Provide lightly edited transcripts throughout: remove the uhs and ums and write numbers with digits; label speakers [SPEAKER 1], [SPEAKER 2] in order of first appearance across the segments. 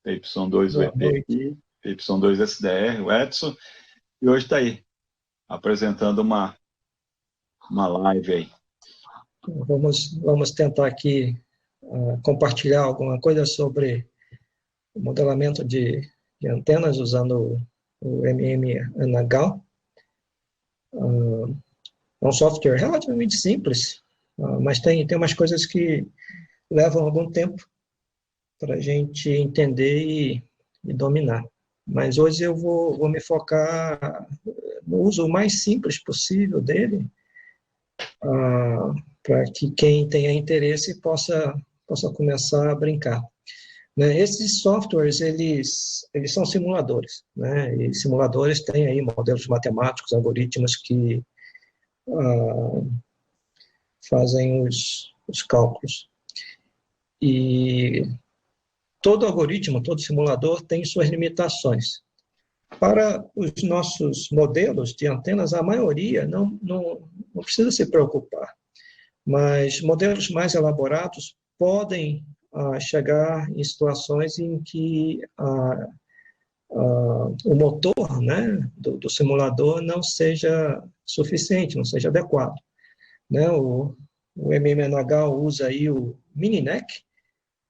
[SPEAKER 1] PY2
[SPEAKER 2] Boa
[SPEAKER 1] VP
[SPEAKER 2] noite.
[SPEAKER 1] aqui, PY2 SDR, o Edson, e hoje está aí, apresentando uma live aí.
[SPEAKER 2] Vamos tentar aqui compartilhar alguma coisa sobre o modelamento de antenas usando o MMNHAL. É um software relativamente simples, mas tem umas coisas que levam algum tempo para a gente entender e dominar. Mas hoje eu vou me focar no uso mais simples possível dele, para que quem tenha interesse possa começar a brincar. Né? Esses softwares, eles são simuladores, né? E simuladores têm aí modelos matemáticos, algoritmos que fazem os cálculos. E todo algoritmo, todo simulador tem suas limitações. Para os nossos modelos de antenas, a maioria não precisa se preocupar, mas modelos mais elaborados podem chegar em situações em que o motor, né, do simulador não seja suficiente, não seja adequado. Né? O MMNH usa aí o MiniNEC,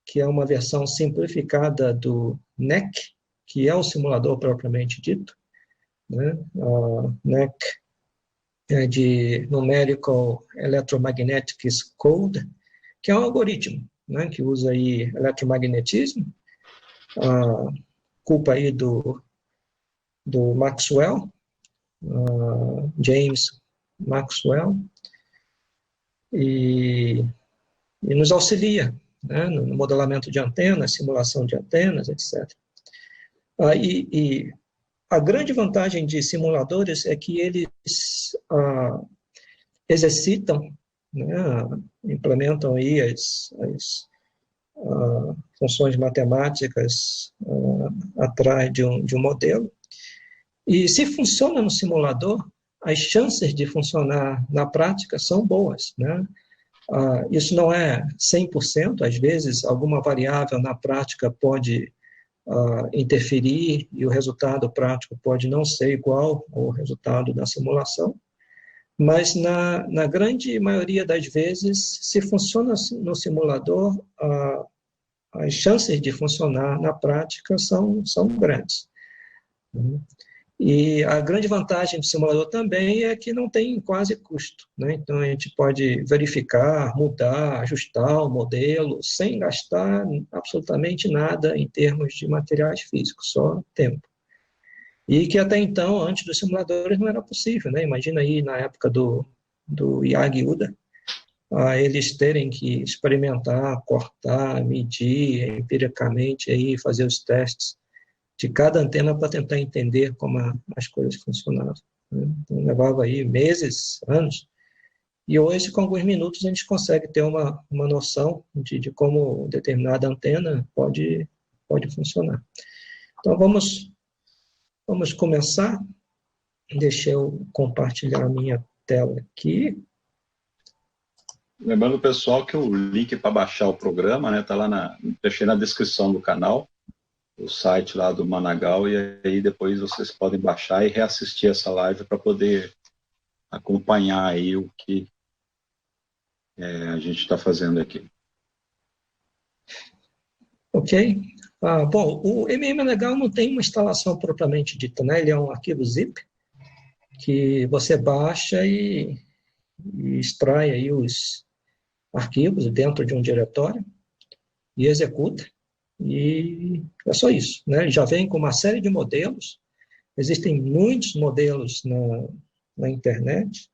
[SPEAKER 2] que é uma versão simplificada do NEC, que é o simulador propriamente dito. Né? NEC é de Numerical Electromagnetic Code, que é um algoritmo, né, que usa aí eletromagnetismo, culpa aí do Maxwell, James Maxwell, e nos auxilia, né, no modelamento de antenas, simulação de antenas, etc. E a grande vantagem de simuladores é que eles exercitam, né, implementam aí as funções matemáticas atrás de um modelo. E se funciona no simulador, as chances de funcionar na prática são boas, né? Isso não é 100%, às vezes alguma variável na prática pode interferir e o resultado prático pode não ser igual ao resultado da simulação, mas na grande maioria das vezes, se funciona no simulador, as chances de funcionar na prática são grandes. E a grande vantagem do simulador também é que não tem quase custo, né? Então a gente pode verificar, mudar, ajustar o modelo sem gastar absolutamente nada em termos de materiais físicos, só tempo. E que até então, antes dos simuladores, não era possível, né? Imagina aí na época do Yagi-Uda, eles terem que experimentar, cortar, medir empiricamente, aí, fazer os testes de cada antena para tentar entender como as coisas funcionavam. Né? Então, levava aí meses, anos, e hoje, com alguns minutos, a gente consegue ter uma noção de como determinada antena pode funcionar. Então, vamos começar. Deixa eu compartilhar a minha tela aqui.
[SPEAKER 1] Lembrando, pessoal, que o link para baixar o programa, né, tá lá deixei na descrição do canal, o site lá do Managal, e aí depois vocês podem baixar e reassistir essa live para poder acompanhar aí o que a gente está fazendo aqui.
[SPEAKER 2] Ok? Bom, o MMLegal não tem uma instalação propriamente dita, né? Ele é um arquivo zip que você baixa e extrai aí os arquivos dentro de um diretório e executa, e é só isso, né? Ele já vem com uma série de modelos, existem muitos modelos na internet,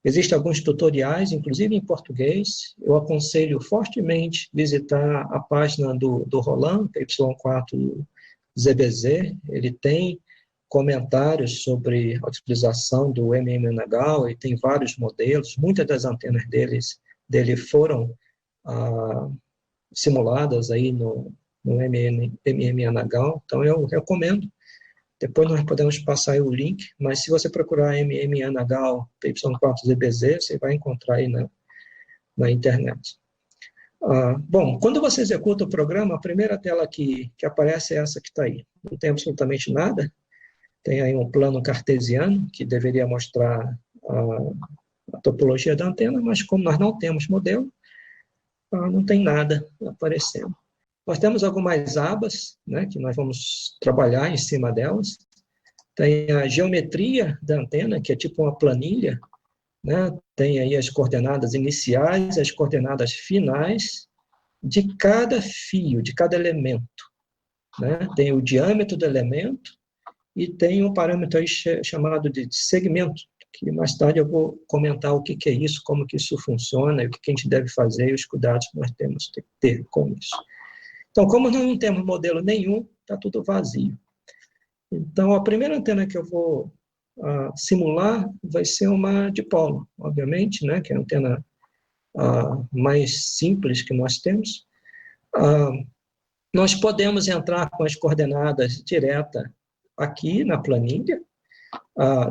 [SPEAKER 2] existem alguns tutoriais, inclusive em português. Eu aconselho fortemente visitar a página do Roland, Y4ZBZ, ele tem comentários sobre a utilização do MMNHAL, e tem vários modelos, muitas das antenas dele foram simuladas aí no MMNHAL, então eu recomendo. Depois nós podemos passar aí o link, mas se você procurar MMNHAL Y4ZBZ, você vai encontrar aí na internet. Bom, quando você executa o programa, a primeira tela que aparece é essa que está aí. Não tem absolutamente nada. Tem aí um plano cartesiano, que deveria mostrar a topologia da antena, mas como nós não temos modelo, não tem nada aparecendo. Nós temos algumas abas, né, que nós vamos trabalhar em cima delas. Tem a geometria da antena, que é tipo uma planilha, né? Tem aí as coordenadas iniciais, as coordenadas finais de cada fio, de cada elemento, né? Tem o diâmetro do elemento e tem um parâmetro aí chamado de segmento, que mais tarde eu vou comentar o que é isso, como que isso funciona, e o que a gente deve fazer e os cuidados que nós temos que ter com isso. Então, como nós não temos modelo nenhum, está tudo vazio. Então, a primeira antena que eu vou simular vai ser uma dipolo, obviamente, né, que é a antena mais simples que nós temos. Nós podemos entrar com as coordenadas direta aqui na planilha.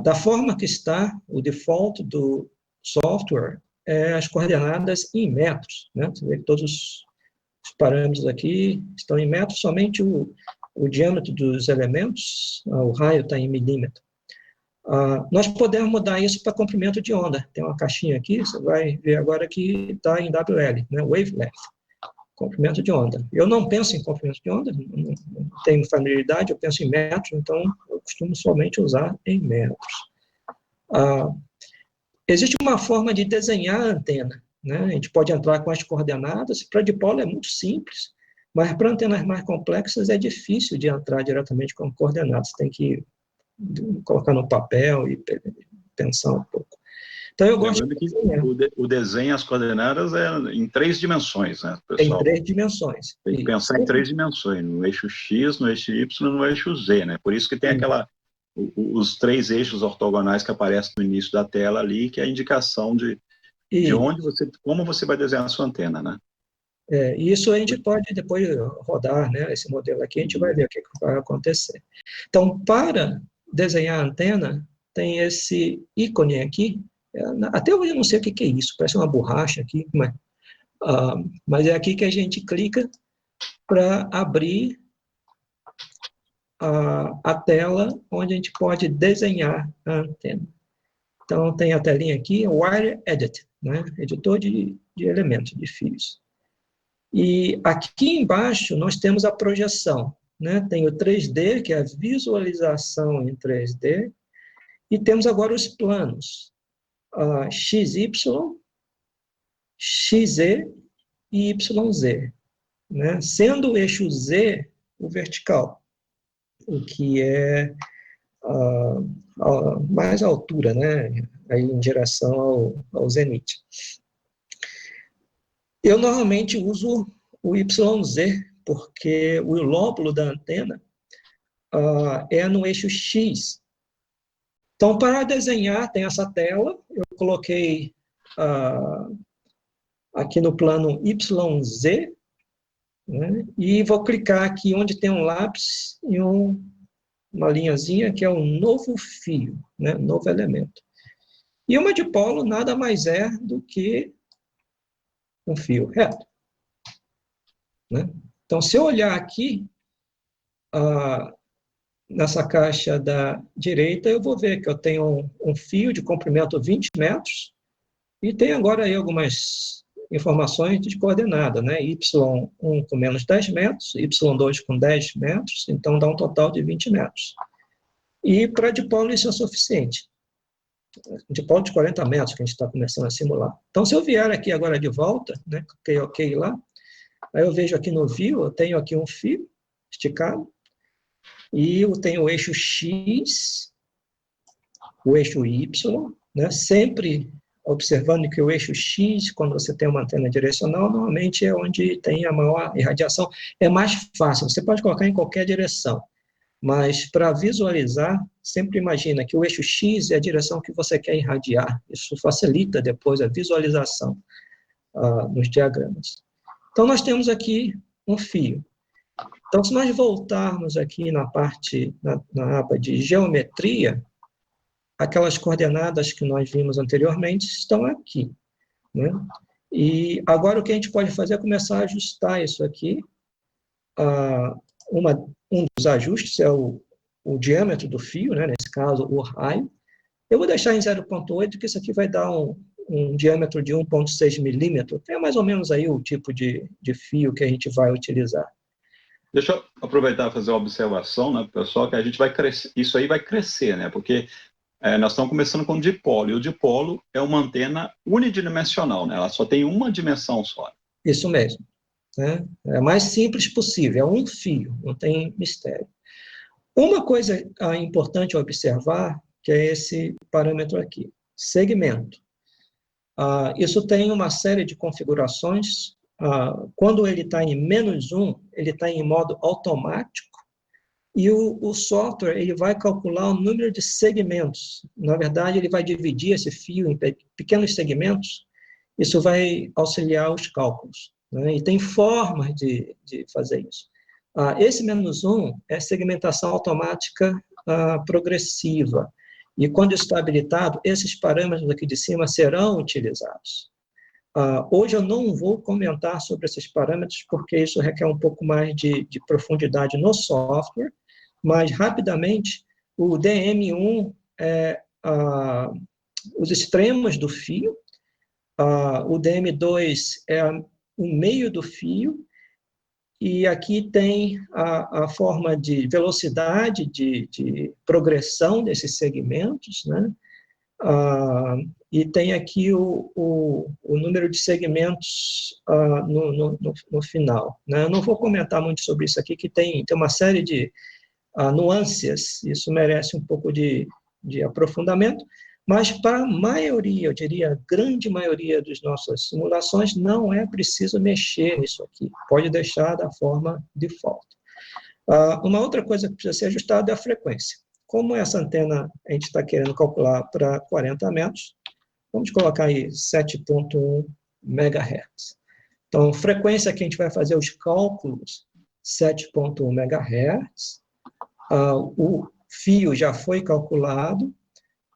[SPEAKER 2] Da forma que está, o default do software é as coordenadas em metros, né? Você vê que todos os parâmetros aqui estão em metros, somente o diâmetro dos elementos, o raio está em milímetro. Nós podemos mudar isso para comprimento de onda. Tem uma caixinha aqui, você vai ver agora que está em WL, né? Wavelength, comprimento de onda. Eu não penso em comprimento de onda, não tenho familiaridade, eu penso em metros, então eu costumo somente usar em metros. Existe uma forma de desenhar a antena, né? A gente pode entrar com as coordenadas, para dipolo é muito simples, mas para antenas mais complexas é difícil de entrar diretamente com coordenadas, tem que colocar no papel e pensar um pouco. Então eu gosto de desenhar.
[SPEAKER 1] O desenho, as coordenadas é em 3 dimensões, né, pessoal?
[SPEAKER 2] Em 3 dimensões.
[SPEAKER 1] Tem que pensar em 3 dimensões, no eixo X, no eixo Y e no eixo Z, né? Por isso que tem os 3 eixos ortogonais que aparecem no início da tela ali, que é a indicação de como você vai desenhar a sua antena, né?
[SPEAKER 2] Isso a gente pode depois rodar, né, esse modelo aqui, a gente vai ver o que vai acontecer. Então, para desenhar a antena, tem esse ícone aqui, até hoje eu não sei o que é isso, parece uma borracha aqui, mas é aqui que a gente clica para abrir a tela onde a gente pode desenhar a antena. Então, tem a telinha aqui, Wire Edit, né, editor de elementos, de fios. E aqui embaixo nós temos a projeção, né? Tem o 3D, que é a visualização em 3D, e temos agora os planos, XY, XZ e YZ, né? Sendo o eixo Z o vertical, o que é mais altura, né? Aí em direção ao zenite. Eu normalmente uso o YZ, porque o lóbulo da antena é no eixo X. Então, para desenhar, tem essa tela, eu coloquei aqui no plano YZ, né, e vou clicar aqui onde tem um lápis e uma linhazinha que é um novo fio, né, novo elemento. E uma dipolo nada mais é do que um fio reto, né? Então, se eu olhar aqui, nessa caixa da direita, eu vou ver que eu tenho um fio de comprimento 20 metros e tem agora aí algumas informações de coordenada, né? Y1 com menos 10 metros, Y2 com 10 metros, então dá um total de 20 metros. E para dipolo isso é suficiente. Dipolo de 40 metros que a gente está começando a simular. Então, se eu vier aqui agora de volta, né, ok lá, aí eu vejo aqui no view, eu tenho aqui um fio esticado, e eu tenho o eixo X, o eixo Y, né, sempre observando que o eixo X, quando você tem uma antena direcional, normalmente é onde tem a maior irradiação. É mais fácil, você pode colocar em qualquer direção, mas para visualizar, sempre imagina que o eixo X é a direção que você quer irradiar. Isso facilita depois a visualização nos diagramas. Então, nós temos aqui um fio. Então, se nós voltarmos aqui na parte, na aba de geometria, aquelas coordenadas que nós vimos anteriormente estão aqui, né? E agora o que a gente pode fazer é começar a ajustar isso aqui. Um dos ajustes é o diâmetro do fio, né? Nesse caso, o raio. Eu vou deixar em 0,8, que isso aqui vai dar um diâmetro de 1,6 milímetro. É mais ou menos aí o tipo de fio que a gente vai utilizar.
[SPEAKER 1] Deixa eu aproveitar e fazer uma observação, né, pessoal, que a gente vai crescer, isso aí vai crescer, né, porque nós estamos começando com dipolo, e o dipolo é uma antena unidimensional, né, ela só tem uma dimensão só.
[SPEAKER 2] Isso mesmo. Né? É mais simples possível, é um fio, não tem mistério. Uma coisa importante a observar, que é esse parâmetro aqui, segmento. Isso tem uma série de configurações. Quando ele está em -1, ele está em modo automático, e o software ele vai calcular o número de segmentos. Na verdade, ele vai dividir esse fio em pequenos segmentos. Isso vai auxiliar os cálculos. Né? E tem formas de fazer isso. Esse -1 é segmentação automática progressiva. E quando está habilitado, esses parâmetros aqui de cima serão utilizados. Hoje eu não vou comentar sobre esses parâmetros, porque isso requer um pouco mais de profundidade no software, mas, rapidamente, o DM1 é os extremos do fio, o DM2 é o meio do fio, e aqui tem a forma de velocidade de progressão desses segmentos, né? E tem aqui o número de segmentos no final. Né? Eu não vou comentar muito sobre isso aqui, que tem uma série de nuances, isso merece um pouco de aprofundamento, mas para a maioria, eu diria, a grande maioria das nossas simulações, não é preciso mexer nisso aqui, pode deixar da forma default. Uma outra coisa que precisa ser ajustada é a frequência. Como essa antena a gente está querendo calcular para 40 metros, vamos colocar aí 7,1 MHz. Então, frequência que a gente vai fazer os cálculos, 7,1 MHz, o fio já foi calculado,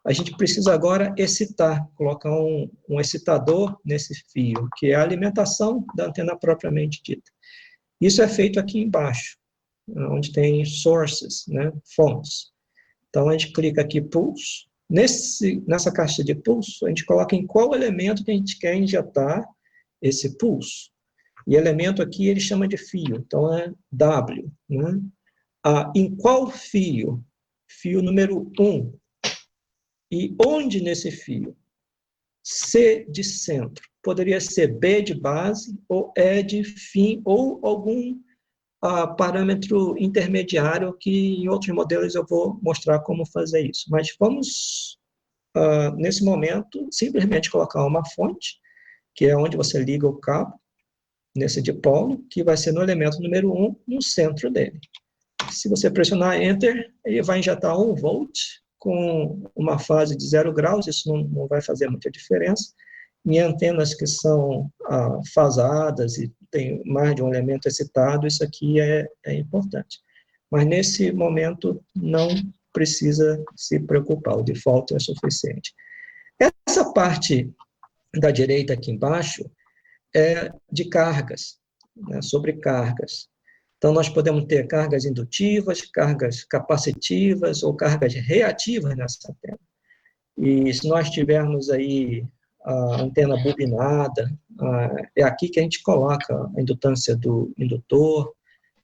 [SPEAKER 2] a gente precisa agora excitar, colocar um excitador nesse fio, que é a alimentação da antena propriamente dita. Isso é feito aqui embaixo, onde tem sources, né, fontes. Então, a gente clica aqui, pulse. Nessa caixa de pulso, a gente coloca em qual elemento que a gente quer injetar esse pulso. E elemento aqui ele chama de fio, então é W. Né? Em qual fio? Fio número 1. E onde nesse fio? C de centro. Poderia ser B de base, ou E de fim, ou algum parâmetro intermediário, que em outros modelos eu vou mostrar como fazer isso. Mas vamos, nesse momento, simplesmente colocar uma fonte, que é onde você liga o cabo, nesse dipolo, que vai ser no elemento número 1, no centro dele. Se você pressionar Enter, ele vai injetar 1 volt, com uma fase de 0 graus, isso não vai fazer muita diferença. Em antenas que são fasadas e tem mais de um elemento excitado, isso aqui é importante. Mas nesse momento não precisa se preocupar, o default é suficiente. Essa parte da direita aqui embaixo é de cargas, né, sobrecargas. Então, nós podemos ter cargas indutivas, cargas capacitivas ou cargas reativas nessa antena. E se nós tivermos aí a antena bobinada, é aqui que a gente coloca a indutância do indutor,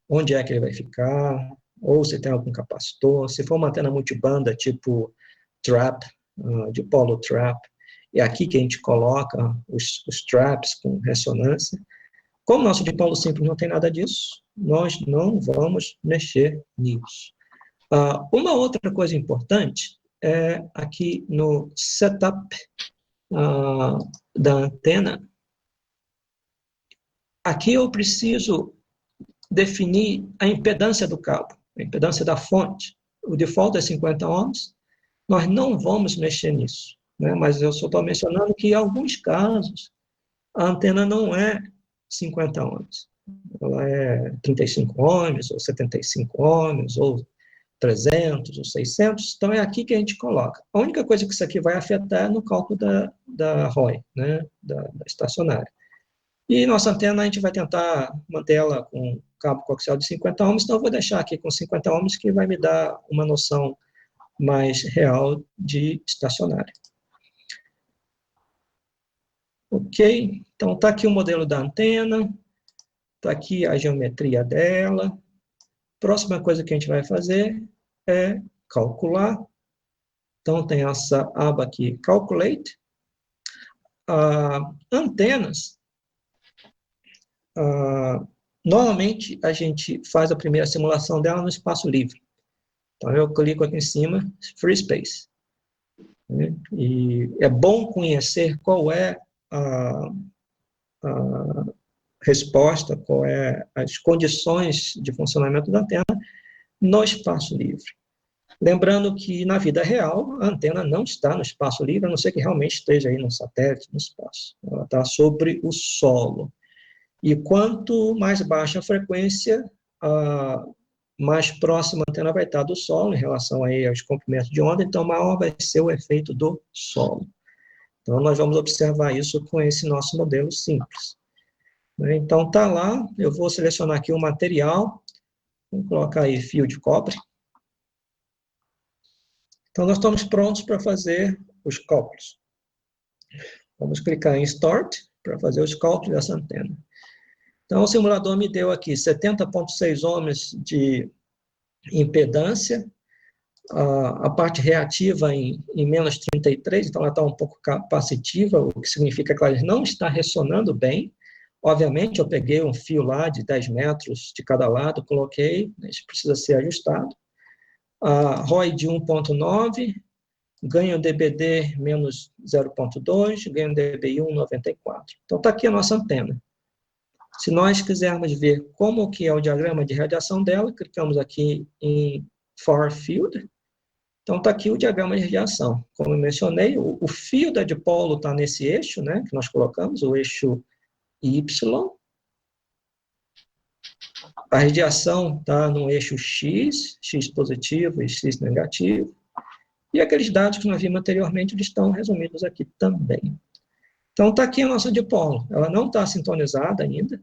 [SPEAKER 2] onde é que ele vai ficar, ou se tem algum capacitor. Se for uma antena multibanda, tipo trap, dipolo trap, é aqui que a gente coloca os traps com ressonância. Como o nosso dipolo simples não tem nada disso, nós não vamos mexer nisso. Uma outra coisa importante é aqui no setup da antena. Aqui eu preciso definir a impedância do cabo, a impedância da fonte. O default é 50 ohms, nós não vamos mexer nisso, né? Mas eu só estou mencionando que em alguns casos a antena não é 50 ohms, ela é 35 ohms, ou 75 ohms, ou 300, ou 600, então é aqui que a gente coloca. A única coisa que isso aqui vai afetar é no cálculo da ROI, né, da estacionária. E nossa antena a gente vai tentar manter ela com cabo coaxial de 50 ohms, então eu vou deixar aqui com 50 ohms, que vai me dar uma noção mais real de estacionário. Ok, então está aqui o modelo da antena, está aqui a geometria dela. Próxima coisa que a gente vai fazer é calcular. Então tem essa aba aqui, Calculate. Antenas, normalmente a gente faz a primeira simulação dela no espaço livre. Então eu clico aqui em cima, Free Space. E é bom conhecer qual é a resposta, qual é as condições de funcionamento da antena no espaço livre. Lembrando que, na vida real, a antena não está no espaço livre, a não ser que realmente esteja aí no satélite, no espaço. Ela está sobre o solo. E quanto mais baixa a frequência, mais próxima a antena vai estar do solo, em relação aí aos comprimentos de onda, então maior vai ser o efeito do solo. Então, nós vamos observar isso com esse nosso modelo simples. Então, está lá, eu vou selecionar aqui o material, vou colocar aí fio de cobre. Então, nós estamos prontos para fazer os cálculos. Vamos clicar em Start para fazer os cálculos dessa antena. Então, o simulador me deu aqui 70,6 ohms de impedância, a parte reativa em menos 33, então ela está um pouco capacitiva, o que significa que ela não está ressonando bem. Obviamente, eu peguei um fio lá de 10 metros de cada lado, coloquei, isso precisa ser ajustado. A ROI de 1,9, ganho DBD menos 0,2, ganho DBI 1,94. Então, está aqui a nossa antena. Se nós quisermos ver como que é o diagrama de radiação dela, clicamos aqui em Far Field. Então, está aqui o diagrama de radiação. Como eu mencionei, o fio da dipolo está nesse eixo, né, que nós colocamos, o eixo Y. A radiação está no eixo X, X positivo e X negativo. E aqueles dados que nós vimos anteriormente, eles estão resumidos aqui também. Então, está aqui a nossa dipolo. Ela não está sintonizada ainda,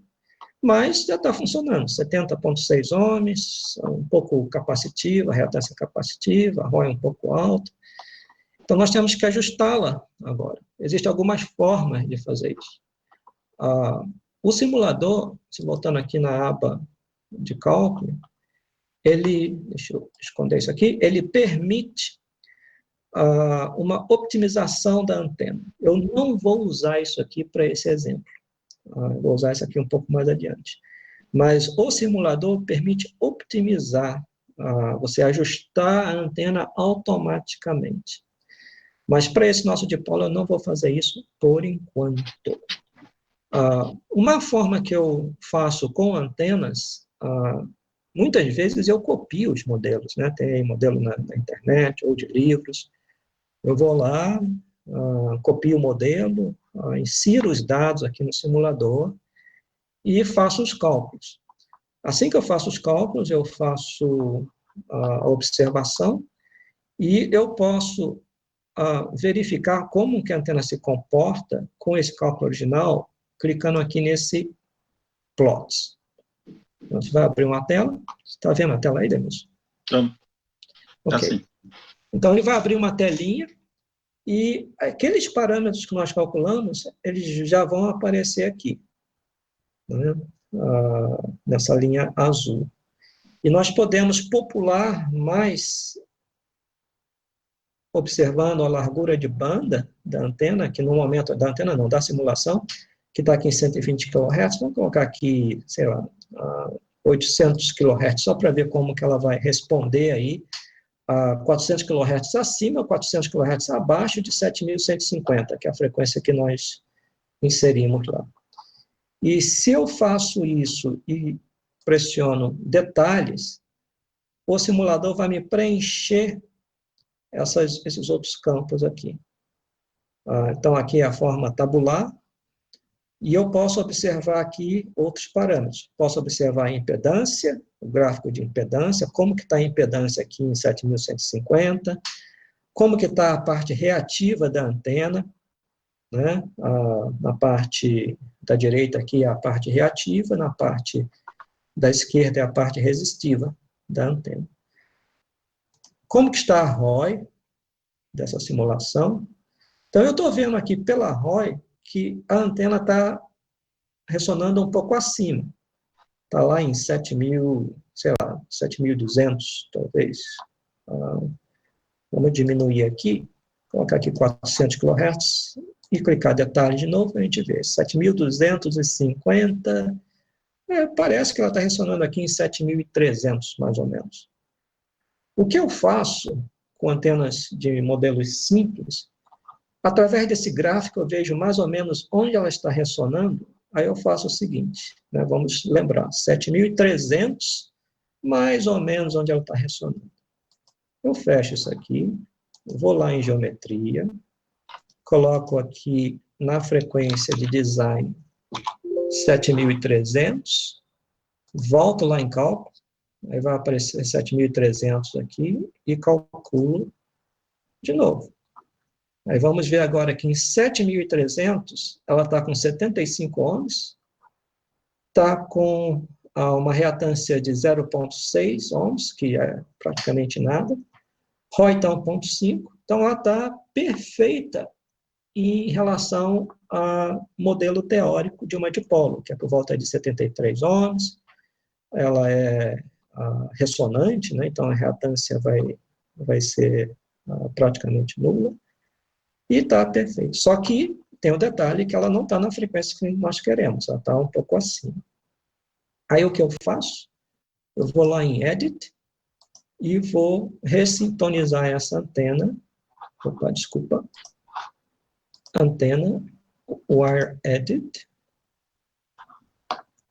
[SPEAKER 2] mas já está funcionando. 70,6 ohms, um pouco capacitiva, a reatância capacitiva, a ROI um pouco alta. Então, nós temos que ajustá-la agora. Existem algumas formas de fazer isso. O simulador, se voltando aqui na aba de cálculo, deixa eu esconder isso aqui, ele permite uma optimização da antena. Eu não vou usar isso aqui para esse exemplo. Vou usar isso aqui um pouco mais adiante. Mas o simulador permite optimizar, você ajustar a antena automaticamente. Mas para esse nosso dipolo, eu não vou fazer isso por enquanto. Uma forma que eu faço com antenas, muitas vezes eu copio os modelos, né? Tem modelo na internet ou de livros. Eu vou lá, copio o modelo, insiro os dados aqui no simulador e faço os cálculos. Assim que eu faço os cálculos, eu faço a observação e eu posso verificar como que a antena se comporta com esse cálculo original, clicando aqui nesse Plots. Então, você vai abrir uma tela. Você está vendo a tela aí, Demus? Ok.
[SPEAKER 1] Assim.
[SPEAKER 2] Então, ele vai abrir uma telinha e aqueles parâmetros que nós calculamos, eles já vão aparecer aqui, né? Nessa linha azul. E nós podemos popular mais observando a largura de banda da antena, que no momento, da antena não, da simulação, que está aqui em 120 kHz, vamos colocar aqui, sei lá, 800 kHz, só para ver como que ela vai responder aí, a 400 kHz acima, 400 kHz abaixo de 7.150, que é a frequência que nós inserimos lá. E se eu faço isso e pressiono detalhes, o simulador vai me preencher esses outros campos aqui. Então, aqui é a forma tabular, e eu posso observar aqui outros parâmetros. Posso observar a impedância, o gráfico de impedância, como que está a impedância aqui em 7.150, como que está a parte reativa da antena, né? Na parte da direita aqui é a parte reativa, na parte da esquerda é a parte resistiva da antena. Como que está a ROI dessa simulação? Então, eu estou vendo aqui pela ROI que a antena está ressonando um pouco acima. Está lá em 7.000, sei lá, 7.200, talvez. Vamos diminuir aqui, colocar aqui 400 kHz e clicar detalhe de novo, a gente vê 7.250, parece que ela está ressonando aqui em 7.300, mais ou menos. O que eu faço com antenas de modelos simples, através desse gráfico eu vejo mais ou menos onde ela está ressonando, aí eu faço o seguinte, né, vamos lembrar, 7.300, mais ou menos onde ela está ressonando. Eu fecho isso aqui, vou lá em geometria, coloco aqui na frequência de design 7.300, volto lá em cálculo, aí vai aparecer 7.300 aqui, e calculo de novo. Aí vamos ver agora que em 7.300, ela está com 75 ohms, está com uma reatância de 0,6 ohms, que é praticamente nada, ROI está 1,5, então ela está perfeita em relação ao modelo teórico de uma dipolo, que é por volta de 73 ohms, ela é ressonante, né? Então a reatância vai ser praticamente nula, e está perfeito. Só que tem um detalhe que ela não está na frequência que nós queremos, ela está um pouco acima. Aí o que eu faço? Eu vou lá em Edit e vou ressintonizar essa antena, antena, Wire Edit,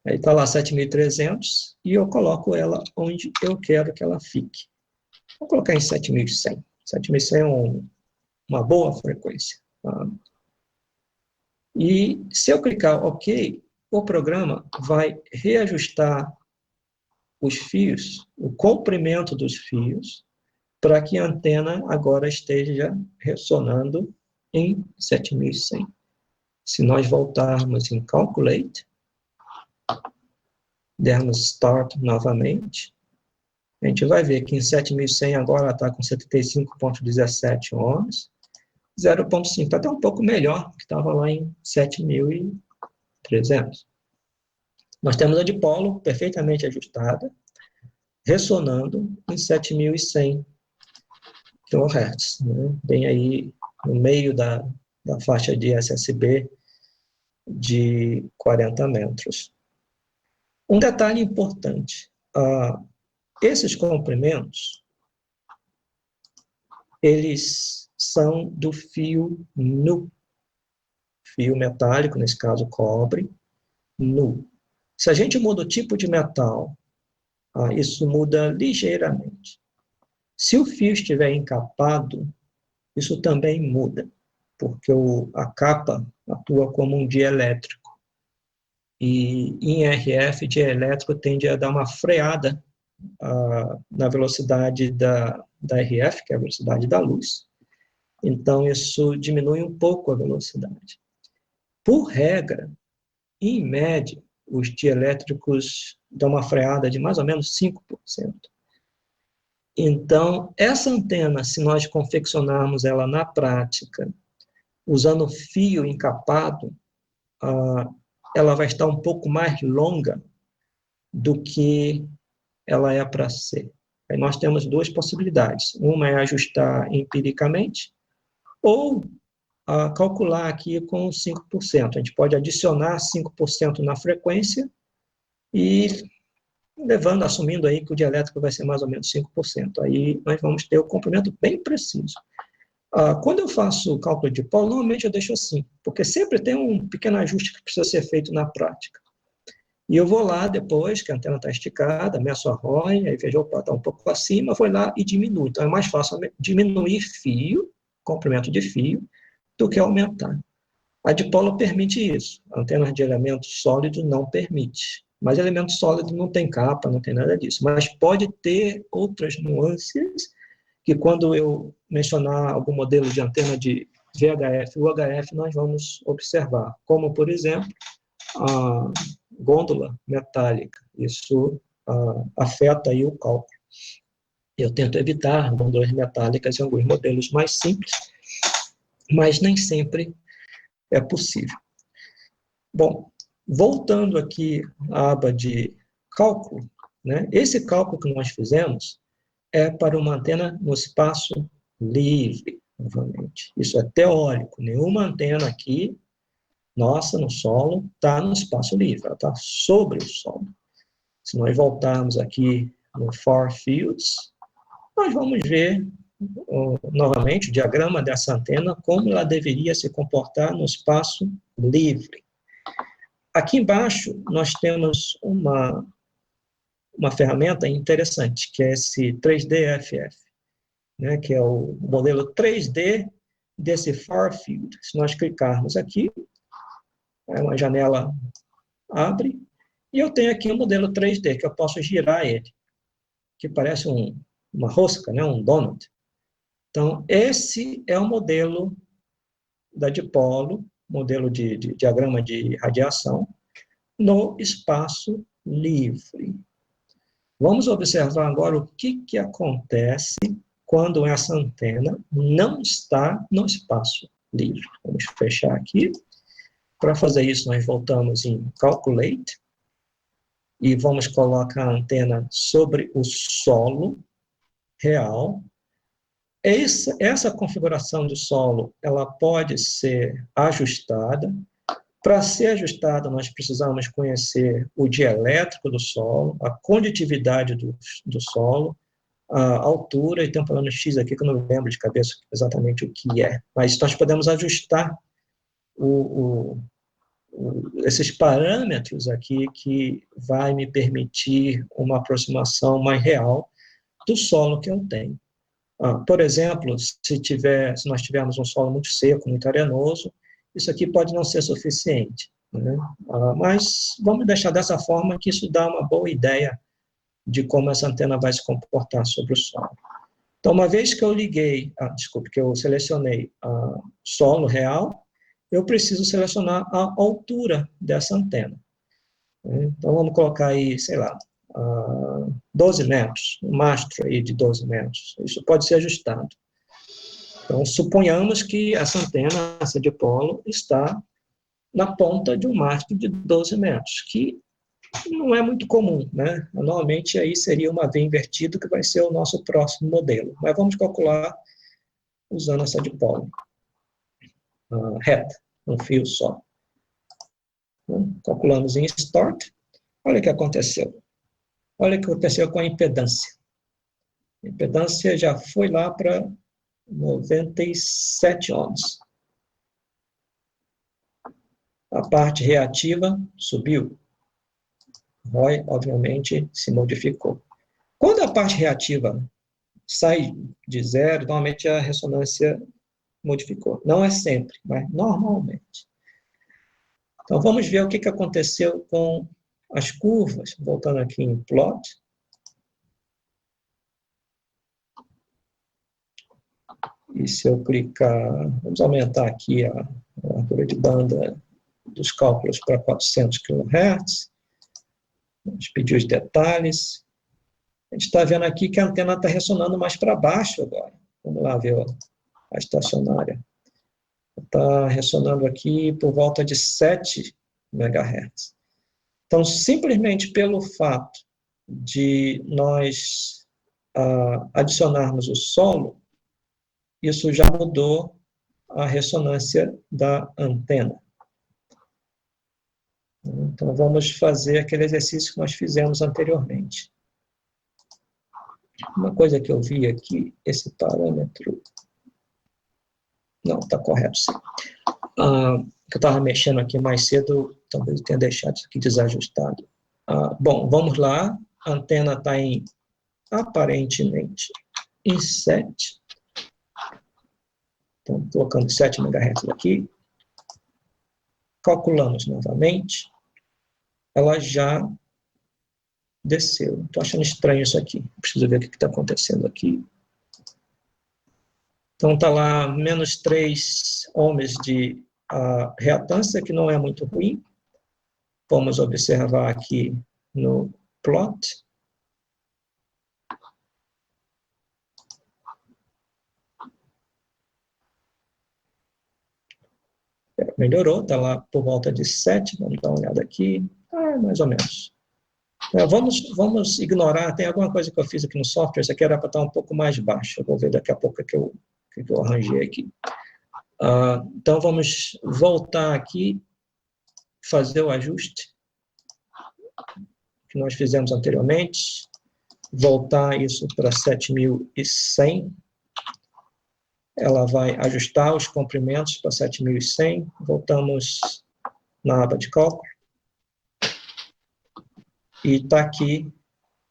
[SPEAKER 2] aí está lá 7.300, e eu coloco ela onde eu quero que ela fique. Vou colocar em 7.100. 7.100 é uma boa frequência. Tá? E se eu clicar OK, o programa vai reajustar os fios, o comprimento dos fios, para que a antena agora esteja ressonando em 7.100. Se nós voltarmos em Calculate, dermos Start novamente, a gente vai ver que em 7.100 agora ela está com 75,17 ohms, 0,5, está até um pouco melhor, que estava lá em 7.300. Nós temos a dipolo perfeitamente ajustada, ressonando em 7.100 kHz, né? Bem aí no meio da faixa de SSB de 40 metros. Um detalhe importante, esses comprimentos, eles são do fio nu, fio metálico, nesse caso cobre, nu. Se a gente muda o tipo de metal, isso muda ligeiramente. Se o fio estiver encapado, isso também muda, porque a capa atua como um dielétrico. E em RF, dielétrico tende a dar uma freada na velocidade da RF, que é a velocidade da luz. Então, isso diminui um pouco a velocidade. Por regra, em média, os dielétricos dão uma freada de mais ou menos 5%. Então, essa antena, se nós confeccionarmos ela na prática, usando fio encapado, ela vai estar um pouco mais longa do que ela é para ser. Aí nós temos duas possibilidades. Uma é ajustar empiricamente, ou calcular aqui com 5%. A gente pode adicionar 5% na frequência e assumindo aí que o dielétrico vai ser mais ou menos 5%. Aí nós vamos ter o comprimento bem preciso. Quando eu faço o cálculo de dipolo, normalmente eu deixo assim, porque sempre tem um pequeno ajuste que precisa ser feito na prática. E eu vou lá depois, que a antena está esticada, meço a ROI, aí vejo, opa, está um pouco acima, vou lá e diminuo. Então é mais fácil diminuir fio, comprimento de fio, do que aumentar. A dipolo permite isso. Antenas de elementos sólidos não permite. Mas elemento sólido não tem capa, não tem nada disso. Mas pode ter outras nuances que quando eu mencionar algum modelo de antena de VHF e UHF nós vamos observar, como, por exemplo, a gôndola metálica. Isso afeta aí o cálculo. Eu tento evitar gôndolas metálicas em alguns modelos mais simples, mas nem sempre é possível. Bom, voltando aqui à aba de cálculo, né? Esse cálculo que nós fizemos é para uma antena no espaço livre, novamente. Isso é teórico. Nenhuma antena aqui, nossa, no solo, está no espaço livre, ela está sobre o solo. Se nós voltarmos aqui no Far Fields, nós vamos ver novamente o diagrama dessa antena, como ela deveria se comportar no espaço livre. Aqui embaixo nós temos uma ferramenta interessante, que é esse 3D-FF, né, que é o modelo 3D desse Far Field. Se nós clicarmos aqui, uma janela abre, e eu tenho aqui um modelo 3D, que eu posso girar ele, que parece uma rosca, né, um donut. Então, esse é o modelo da dipolo, modelo de diagrama de radiação, no espaço livre. Vamos observar agora o que acontece quando essa antena não está no espaço livre. Vamos fechar aqui. Para fazer isso, nós voltamos em Calculate e vamos colocar a antena sobre o solo real. Essa configuração do solo, ela pode ser ajustada. Para ser ajustada, nós precisamos conhecer o dielétrico do solo, a condutividade do solo, a altura, e tem um plano X aqui que eu não lembro de cabeça exatamente o que é, mas nós podemos ajustar esses parâmetros aqui que vai me permitir uma aproximação mais real do solo que eu tenho. Por exemplo, se nós tivermos um solo muito seco, muito arenoso, isso aqui pode não ser suficiente, né? Mas vamos deixar dessa forma, que isso dá uma boa ideia de como essa antena vai se comportar sobre o solo. Então, uma vez que eu que eu selecionei solo real, eu preciso selecionar a altura dessa antena. Então, vamos colocar aí, sei lá, 12 metros, um mastro aí de 12 metros. Isso pode ser ajustado. Então, suponhamos que essa antena, essa dipolo, está na ponta de um mastro de 12 metros, que não é muito comum, né? Normalmente, aí seria uma V invertida, que vai ser o nosso próximo modelo. Mas vamos calcular usando essa dipolo reta, um fio só. Então, calculamos em Start. Olha o que aconteceu. Olha o que aconteceu com a impedância. A impedância já foi lá para 97 ohms. A parte reativa subiu. ROI, obviamente, se modificou. Quando a parte reativa sai de zero, normalmente a ressonância modificou. Não é sempre, mas normalmente. Então, vamos ver o que aconteceu com as curvas. Voltando aqui em plot. E se eu clicar, vamos aumentar aqui a largura de banda dos cálculos para 400 kHz. Vamos pedir os detalhes. A gente está vendo aqui que a antena está ressonando mais para baixo agora. Vamos lá ver a estacionária. Está ressonando aqui por volta de 7 MHz. Então, simplesmente pelo fato de nós adicionarmos o solo, isso já mudou a ressonância da antena. Então, vamos fazer aquele exercício que nós fizemos anteriormente. Uma coisa que eu vi aqui, esse parâmetro... Não, está correto, sim. Que eu estava mexendo aqui mais cedo, talvez eu tenha deixado isso aqui desajustado. Bom, vamos lá. A antena está aparentemente em 7. Então, colocando 7 MHz aqui. Calculamos novamente. Ela já desceu. Estou achando estranho isso aqui. Preciso ver o que está acontecendo aqui. Então, está lá menos 3 ohms de reatância, que não é muito ruim. Vamos observar aqui no plot. Melhorou, está lá por volta de 7, vamos dar uma olhada aqui, mais ou menos. Vamos ignorar, tem alguma coisa que eu fiz aqui no software, isso aqui era para estar um pouco mais baixo, eu vou ver daqui a pouco o que eu arranjei aqui. Então, vamos voltar aqui, fazer o ajuste que nós fizemos anteriormente, voltar isso para 7.100, ela vai ajustar os comprimentos para 7.100, voltamos na aba de cálculo, e está aqui,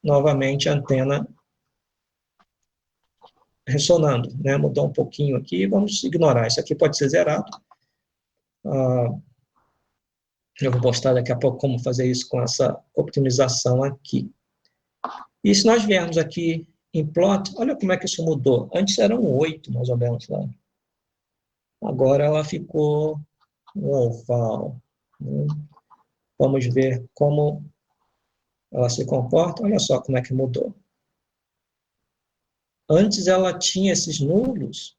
[SPEAKER 2] novamente, a antena ressonando, né? Mudou um pouquinho aqui, vamos ignorar, isso aqui pode ser zerado. Eu vou mostrar daqui a pouco como fazer isso com essa optimização aqui. E se nós viermos aqui em plot, olha como é que isso mudou. Antes eram 8, mais ou menos, lá. Agora ela ficou um oval, né? Vamos ver como ela se comporta. Olha só como é que mudou. Antes ela tinha esses nulos,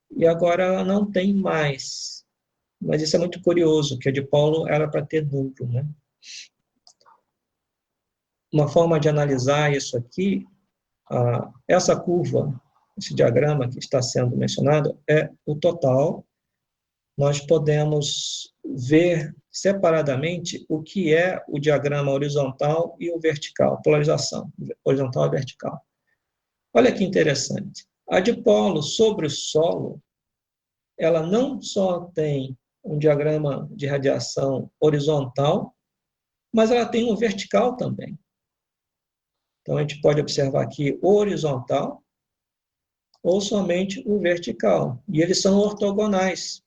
[SPEAKER 2] e agora ela não tem mais. Mas isso é muito curioso, que a dipolo era para ter nulo, né? Uma forma de analisar isso aqui, essa curva, esse diagrama que está sendo mencionado, é o total. Nós podemos ver separadamente o que é o diagrama horizontal e o vertical, polarização, horizontal e vertical. Olha que interessante. A dipolo sobre o solo, ela não só tem um diagrama de radiação horizontal, mas ela tem um vertical também. Então, a gente pode observar aqui o horizontal ou somente o vertical. E eles são ortogonais.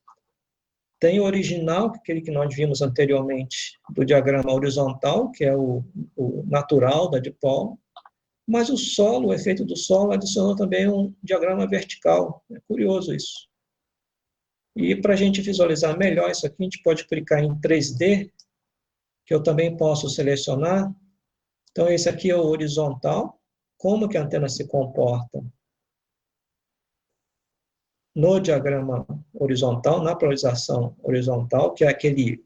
[SPEAKER 2] Tem o original, aquele que nós vimos anteriormente, do diagrama horizontal, que é o natural da dipolo, mas o solo, o efeito do solo, adicionou também um diagrama vertical. É curioso isso. E para a gente visualizar melhor isso aqui, a gente pode clicar em 3D, que eu também posso selecionar. Então, esse aqui é o horizontal, como que a antena se comporta no diagrama horizontal, na polarização horizontal, que é aquele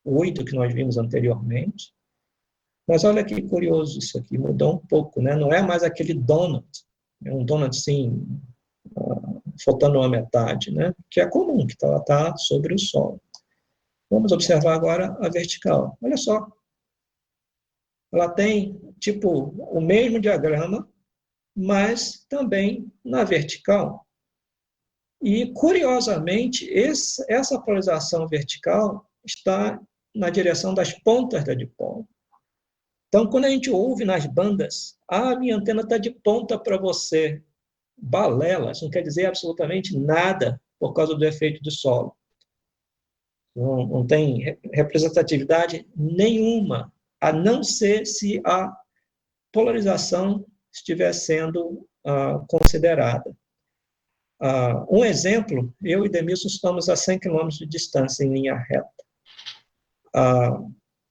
[SPEAKER 2] 8 que nós vimos anteriormente. Mas olha que curioso isso aqui, mudou um pouco, né? Não é mais aquele donut, é um donut assim, faltando uma metade, né? Que é comum, que ela está sobre o solo. Vamos observar agora a vertical. Olha só. Ela tem, tipo, o mesmo diagrama, mas também na vertical. E, curiosamente, essa polarização vertical está na direção das pontas da dipolo. Então, quando a gente ouve nas bandas, minha antena está de ponta para você, balela, isso não quer dizer absolutamente nada por causa do efeito de solo. Não tem representatividade nenhuma, a não ser se a polarização estiver sendo considerada. Um exemplo, eu e Demilson estamos a 100 km de distância em linha reta.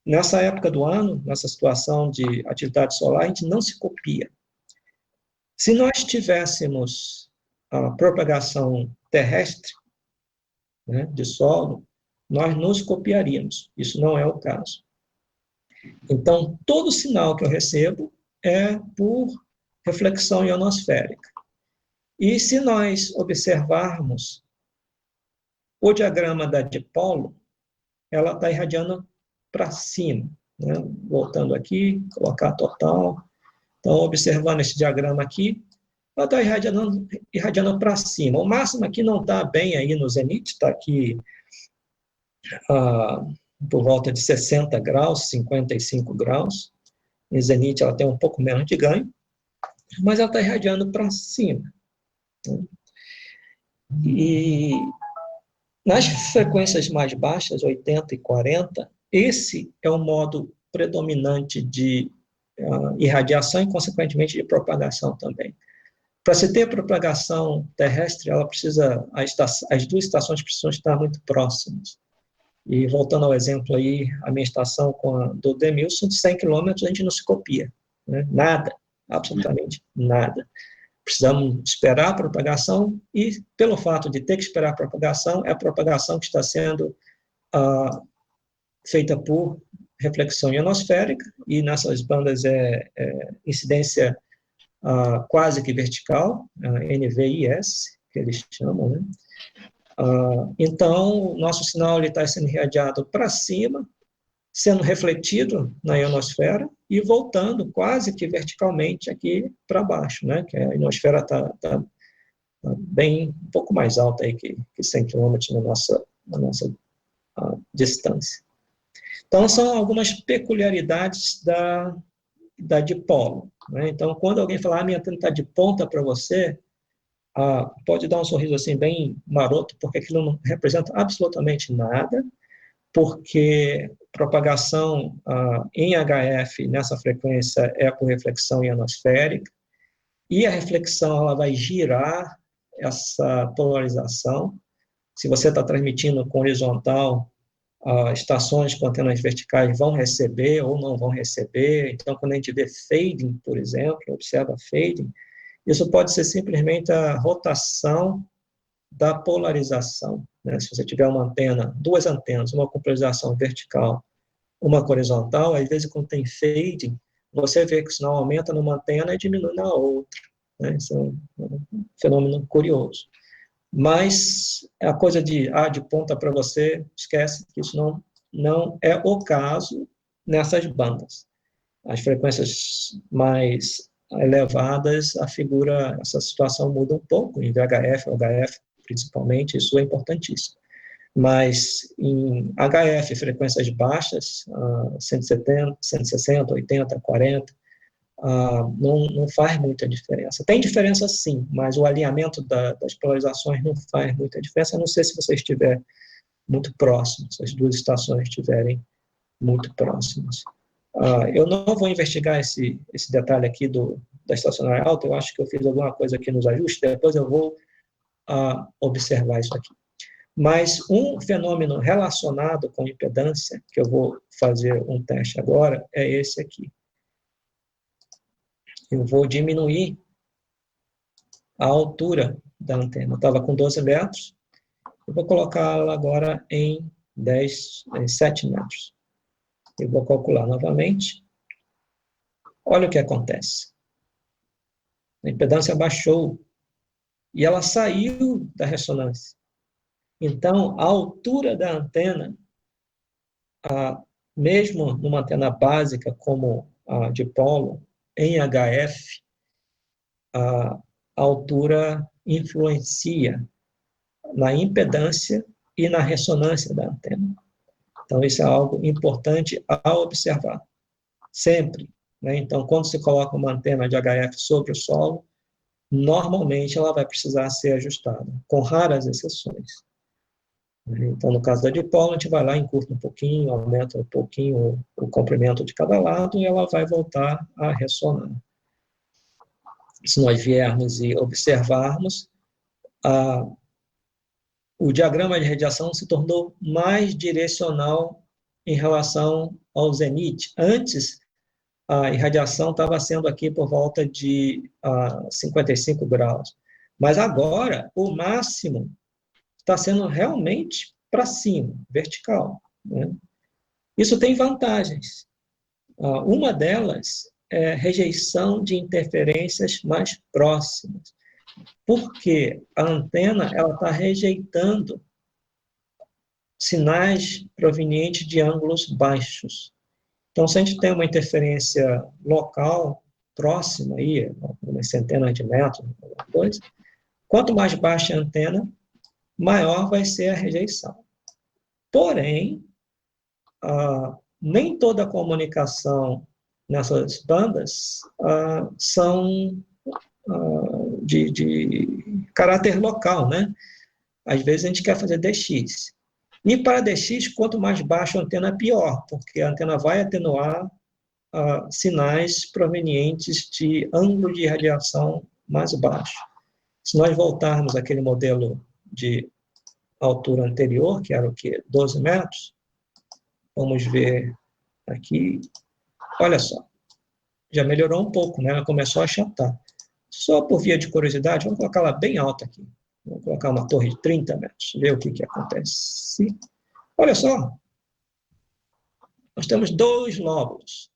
[SPEAKER 2] Nessa época do ano, nessa situação de atividade solar, a gente não se copia. Se nós tivéssemos a propagação terrestre, né, de solo, nós nos copiaríamos. Isso não é o caso. Então, todo sinal que eu recebo é por reflexão ionosférica. E se nós observarmos o diagrama da dipolo, ela está irradiando para cima, né? Voltando aqui, colocar total. Então, observando esse diagrama aqui, ela está irradiando para cima. O máximo aqui não está bem aí no zenite, está aqui por volta de 60 graus, 55 graus. Em zenite ela tem um pouco menos de ganho, mas ela está irradiando para cima. E nas frequências mais baixas, 80 e 40, esse é o modo predominante de irradiação e, consequentemente, de propagação também. Para se ter propagação terrestre, ela precisa, as duas estações precisam estar muito próximas. E voltando ao exemplo aí, a minha estação com a do Demilson, de 100 quilômetros a gente não se copia, né? Nada, absolutamente nada. Precisamos esperar a propagação e, pelo fato de ter que esperar a propagação, é a propagação que está sendo feita por reflexão ionosférica, e nessas bandas incidência quase que vertical, NVIS, que eles chamam, né? Então, o nosso sinal está sendo irradiado para cima, sendo refletido na ionosfera e voltando quase que verticalmente aqui para baixo, né? Que a ionosfera está bem um pouco mais alta aí que 100 km na nossa distância. Então, são algumas peculiaridades da dipolo, né? Então, quando alguém falar, minha antena está de ponta para você, pode dar um sorriso assim bem maroto, porque aquilo não representa absolutamente nada, porque propagação em HF nessa frequência é por reflexão ionosférica, e a reflexão ela vai girar essa polarização. Se você está transmitindo com horizontal, estações com antenas verticais vão receber ou não vão receber. Então, quando a gente vê fading, por exemplo, observa fading, isso pode ser simplesmente a rotação da polarização, né? Se você tiver uma antena, duas antenas, uma com polarização vertical, uma com horizontal, às vezes quando tem fading, você vê que o sinal aumenta numa antena e diminui na outra, né? Isso é um fenômeno curioso. Mas a coisa de ponta para você, esquece que isso não é o caso nessas bandas. As frequências mais elevadas, essa situação muda um pouco, em VHF, HF, principalmente, isso é importantíssimo. Mas em HF, frequências baixas, 170, 160, 80, 40, não faz muita diferença. Tem diferença sim, mas o alinhamento das polarizações não faz muita diferença, a não ser se você estiver muito próximo, se as duas estações estiverem muito próximas. Eu não vou investigar esse detalhe aqui da estacionária alta, eu acho que eu fiz alguma coisa aqui nos ajustes, depois eu vou observar isso aqui. Mas um fenômeno relacionado com impedância, que eu vou fazer um teste agora, é esse aqui. Eu vou diminuir a altura da antena. Eu estava com 12 metros, eu vou colocá-la agora em 7 metros. Eu vou calcular novamente. Olha o que acontece. A impedância baixou e ela saiu da ressonância. Então, a altura da antena, mesmo numa antena básica como a dipolo, em HF, a altura influencia na impedância e na ressonância da antena. Então, isso é algo importante a observar, sempre, né? Então, quando se coloca uma antena de HF sobre o solo, normalmente ela vai precisar ser ajustada, com raras exceções. Então, no caso da dipolo, a gente vai lá, encurta um pouquinho, aumenta um pouquinho o comprimento de cada lado e ela vai voltar a ressonar. Se nós viermos e observarmos, o diagrama de radiação se tornou mais direcional em relação ao zenite. Antes, a irradiação estava sendo aqui por volta de 55 graus. Mas agora, o máximo está sendo realmente para cima, vertical, né? Isso tem vantagens. Uma delas é rejeição de interferências mais próximas, porque a antena está rejeitando sinais provenientes de ângulos baixos. Então, se a gente tem uma interferência local, próxima, aí, umas centenas de metros, coisa, quanto mais baixa a antena, maior vai ser a rejeição. Porém, nem toda a comunicação nessas bandas são de caráter local, né? Às vezes a gente quer fazer DX. E para DX, quanto mais baixa a antena, pior, porque a antena vai atenuar sinais provenientes de ângulo de radiação mais baixo. Se nós voltarmos àquele modelo de altura anterior, que era o quê? 12 metros, vamos ver aqui, olha só, já melhorou um pouco, né? Ela começou a achatar. Só por via de curiosidade, vamos colocar ela bem alta aqui. Vamos colocar uma torre de 30 metros, ver o que acontece. Olha só, nós temos 2 lóbulos.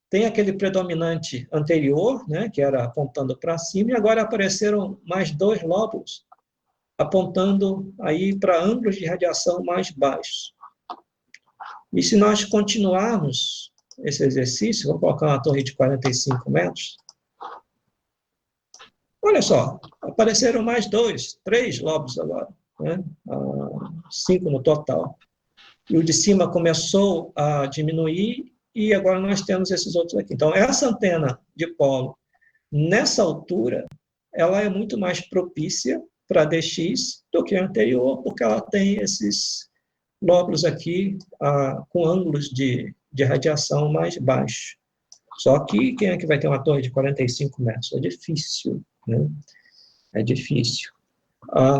[SPEAKER 2] Tem aquele predominante anterior, né, que era apontando para cima, e agora apareceram mais 2 lóbulos, apontando aí para ângulos de radiação mais baixos. E se nós continuarmos esse exercício, vamos colocar uma torre de 45 metros, olha só, apareceram mais 2, 3 lobos agora, né? 5 no total. E o de cima começou a diminuir, e agora nós temos esses outros aqui. Então, essa antena dipolo, nessa altura, ela é muito mais propícia para DX do que a anterior, porque ela tem esses lóbulos aqui com ângulos de radiação mais baixos. Só que quem é que vai ter uma torre de 45 metros? É difícil, né? É difícil.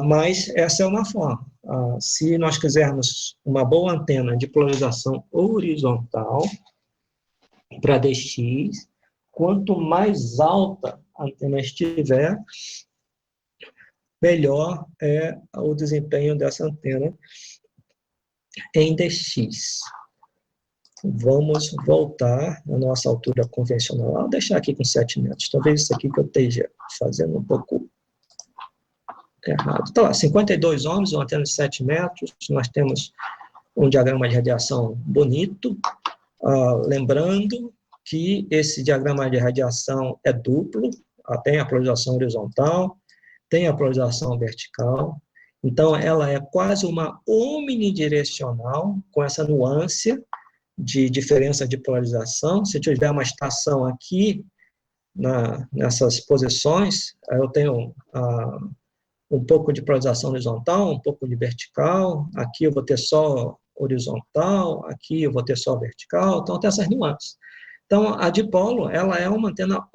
[SPEAKER 2] Mas essa é uma forma. Se nós quisermos uma boa antena de polarização horizontal para DX, quanto mais alta a antena estiver, melhor é o desempenho dessa antena em DX. Vamos voltar à nossa altura convencional. Vou deixar aqui com 7 metros. Talvez isso aqui que eu esteja fazendo um pouco errado. Então, lá, 52 ohms, uma antena de 7 metros. Nós temos um diagrama de radiação bonito. Lembrando que esse diagrama de radiação é duplo. Tem a polarização horizontal, tem a polarização vertical. Então, ela é quase uma omnidirecional, com essa nuance de diferença de polarização. Se tiver uma estação aqui, nessas posições, eu tenho um pouco de polarização horizontal, um pouco de vertical, aqui eu vou ter só horizontal, aqui eu vou ter só vertical, então tem essas nuances. Então, a dipolo, ela é uma antena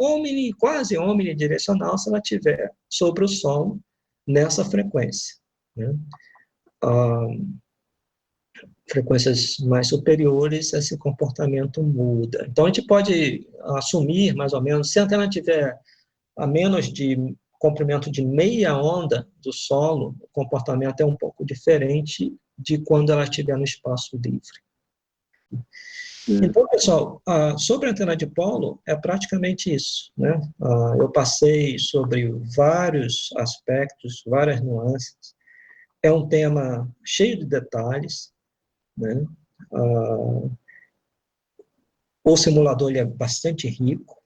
[SPEAKER 2] quase omnidirecional se ela estiver sobre o solo nessa frequência, né? Frequências mais superiores, esse comportamento muda. Então, a gente pode assumir, mais ou menos, se a antena tiver a menos de comprimento de meia onda do solo, o comportamento é um pouco diferente de quando ela estiver no espaço livre. Então, pessoal, sobre a antena dipolo, é praticamente isso, né? Eu passei sobre vários aspectos, várias nuances. É um tema cheio de detalhes, né? O simulador ele é bastante rico.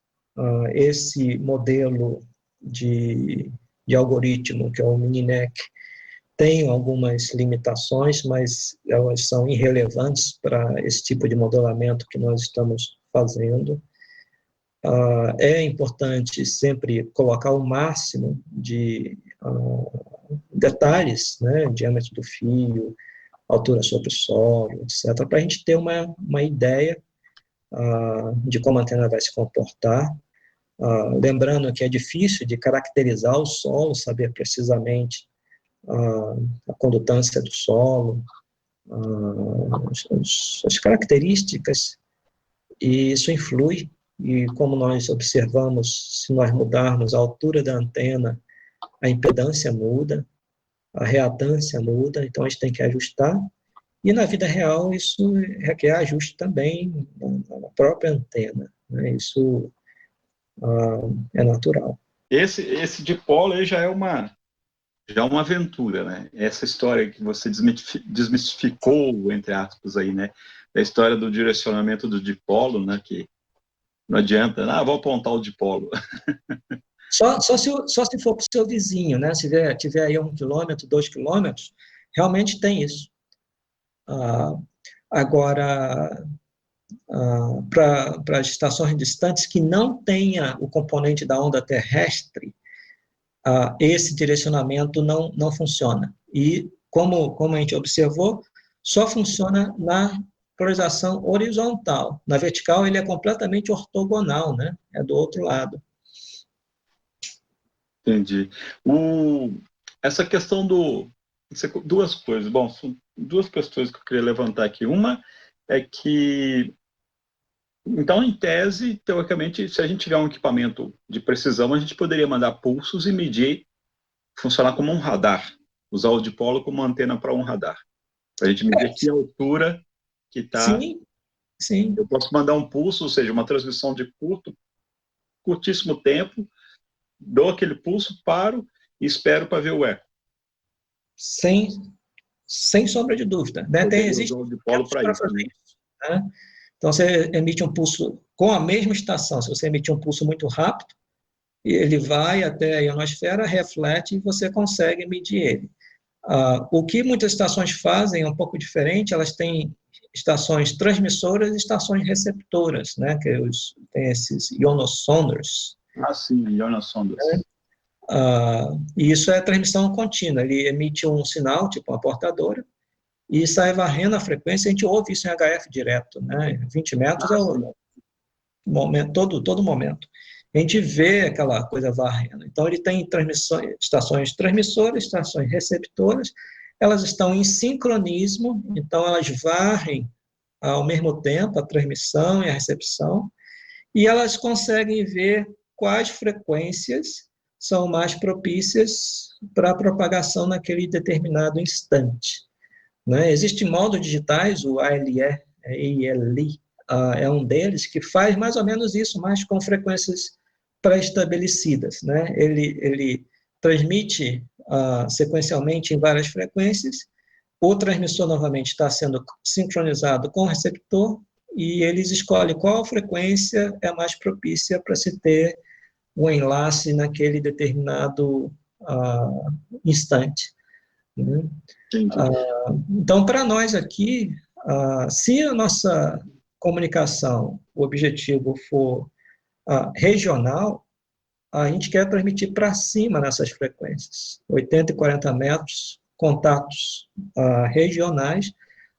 [SPEAKER 2] Esse modelo de algoritmo, que é o Mininet, tem algumas limitações, mas elas são irrelevantes para esse tipo de modelamento que nós estamos fazendo. É importante sempre colocar o máximo de detalhes, né, diâmetro do fio, altura sobre o solo, etc., para a gente ter uma ideia de como a antena vai se comportar. Lembrando que é difícil de caracterizar o solo, saber precisamente a condutância do solo, as características, e isso influi, e como nós observamos, se nós mudarmos a altura da antena, a impedância muda, a reatância muda, então a gente tem que ajustar, e na vida real isso requer ajuste também na própria antena, né? Isso é natural.
[SPEAKER 1] Esse dipolo aí já é uma aventura, né? Essa história que você desmistificou, entre aspas, aí, né? Da história do direcionamento do dipolo, né? Que não adianta, vou apontar o dipolo.
[SPEAKER 2] Só se for para o seu vizinho, né? Se tiver aí 1 quilômetro, 2 quilômetros, realmente tem isso. Agora, para as estações distantes que não tenha o componente da onda terrestre, esse direcionamento não funciona. E, como a gente observou, só funciona na polarização horizontal. Na vertical, ele é completamente ortogonal, né? É do outro lado.
[SPEAKER 1] Entendi. Essa questão duas coisas. Bom, são duas questões que eu queria levantar aqui. Uma é que, então, em tese, teoricamente, se a gente tiver um equipamento de precisão, a gente poderia mandar pulsos e medir, funcionar como um radar, usar o dipolo como antena para um radar. Para a gente medir aqui a altura que está.
[SPEAKER 2] Sim, sim.
[SPEAKER 1] Eu posso mandar um pulso, ou seja, uma transmissão de curtíssimo tempo, dou aquele pulso, paro e espero para ver o eco.
[SPEAKER 2] Sem sombra de dúvida. Né? Existem
[SPEAKER 1] o dipolo para
[SPEAKER 2] fazer
[SPEAKER 1] isso.
[SPEAKER 2] Isso, né? Então, você emite um pulso com a mesma estação. Se você emitir um pulso muito rápido, ele vai até a ionosfera, reflete e você consegue medir ele. O que muitas estações fazem é um pouco diferente, elas têm estações transmissoras e estações receptoras, né? Que tem esses ionosonders.
[SPEAKER 1] Sim, ionosondas.
[SPEAKER 2] E isso é transmissão contínua, ele emite um sinal, tipo uma portadora, e sai varrendo a frequência, a gente ouve isso em HF direto, né? 20 metros é o momento, todo momento. A gente vê aquela coisa varrendo. Então, ele tem estações transmissoras, estações receptoras, elas estão em sincronismo, então elas varrem ao mesmo tempo a transmissão e a recepção, e elas conseguem ver quais frequências são mais propícias para a propagação naquele determinado instante. Né? Existem modos digitais, o ALI é um deles, que faz mais ou menos isso, mas com frequências pré-estabelecidas. Né? Ele transmite sequencialmente em várias frequências, o transmissor novamente está sendo sincronizado com o receptor, e eles escolhem qual frequência é mais propícia para se ter um enlace naquele determinado instante. Né? Então, para nós aqui, se a nossa comunicação, o objetivo for regional, a gente quer transmitir para cima nessas frequências, 80 e 40 metros, contatos regionais,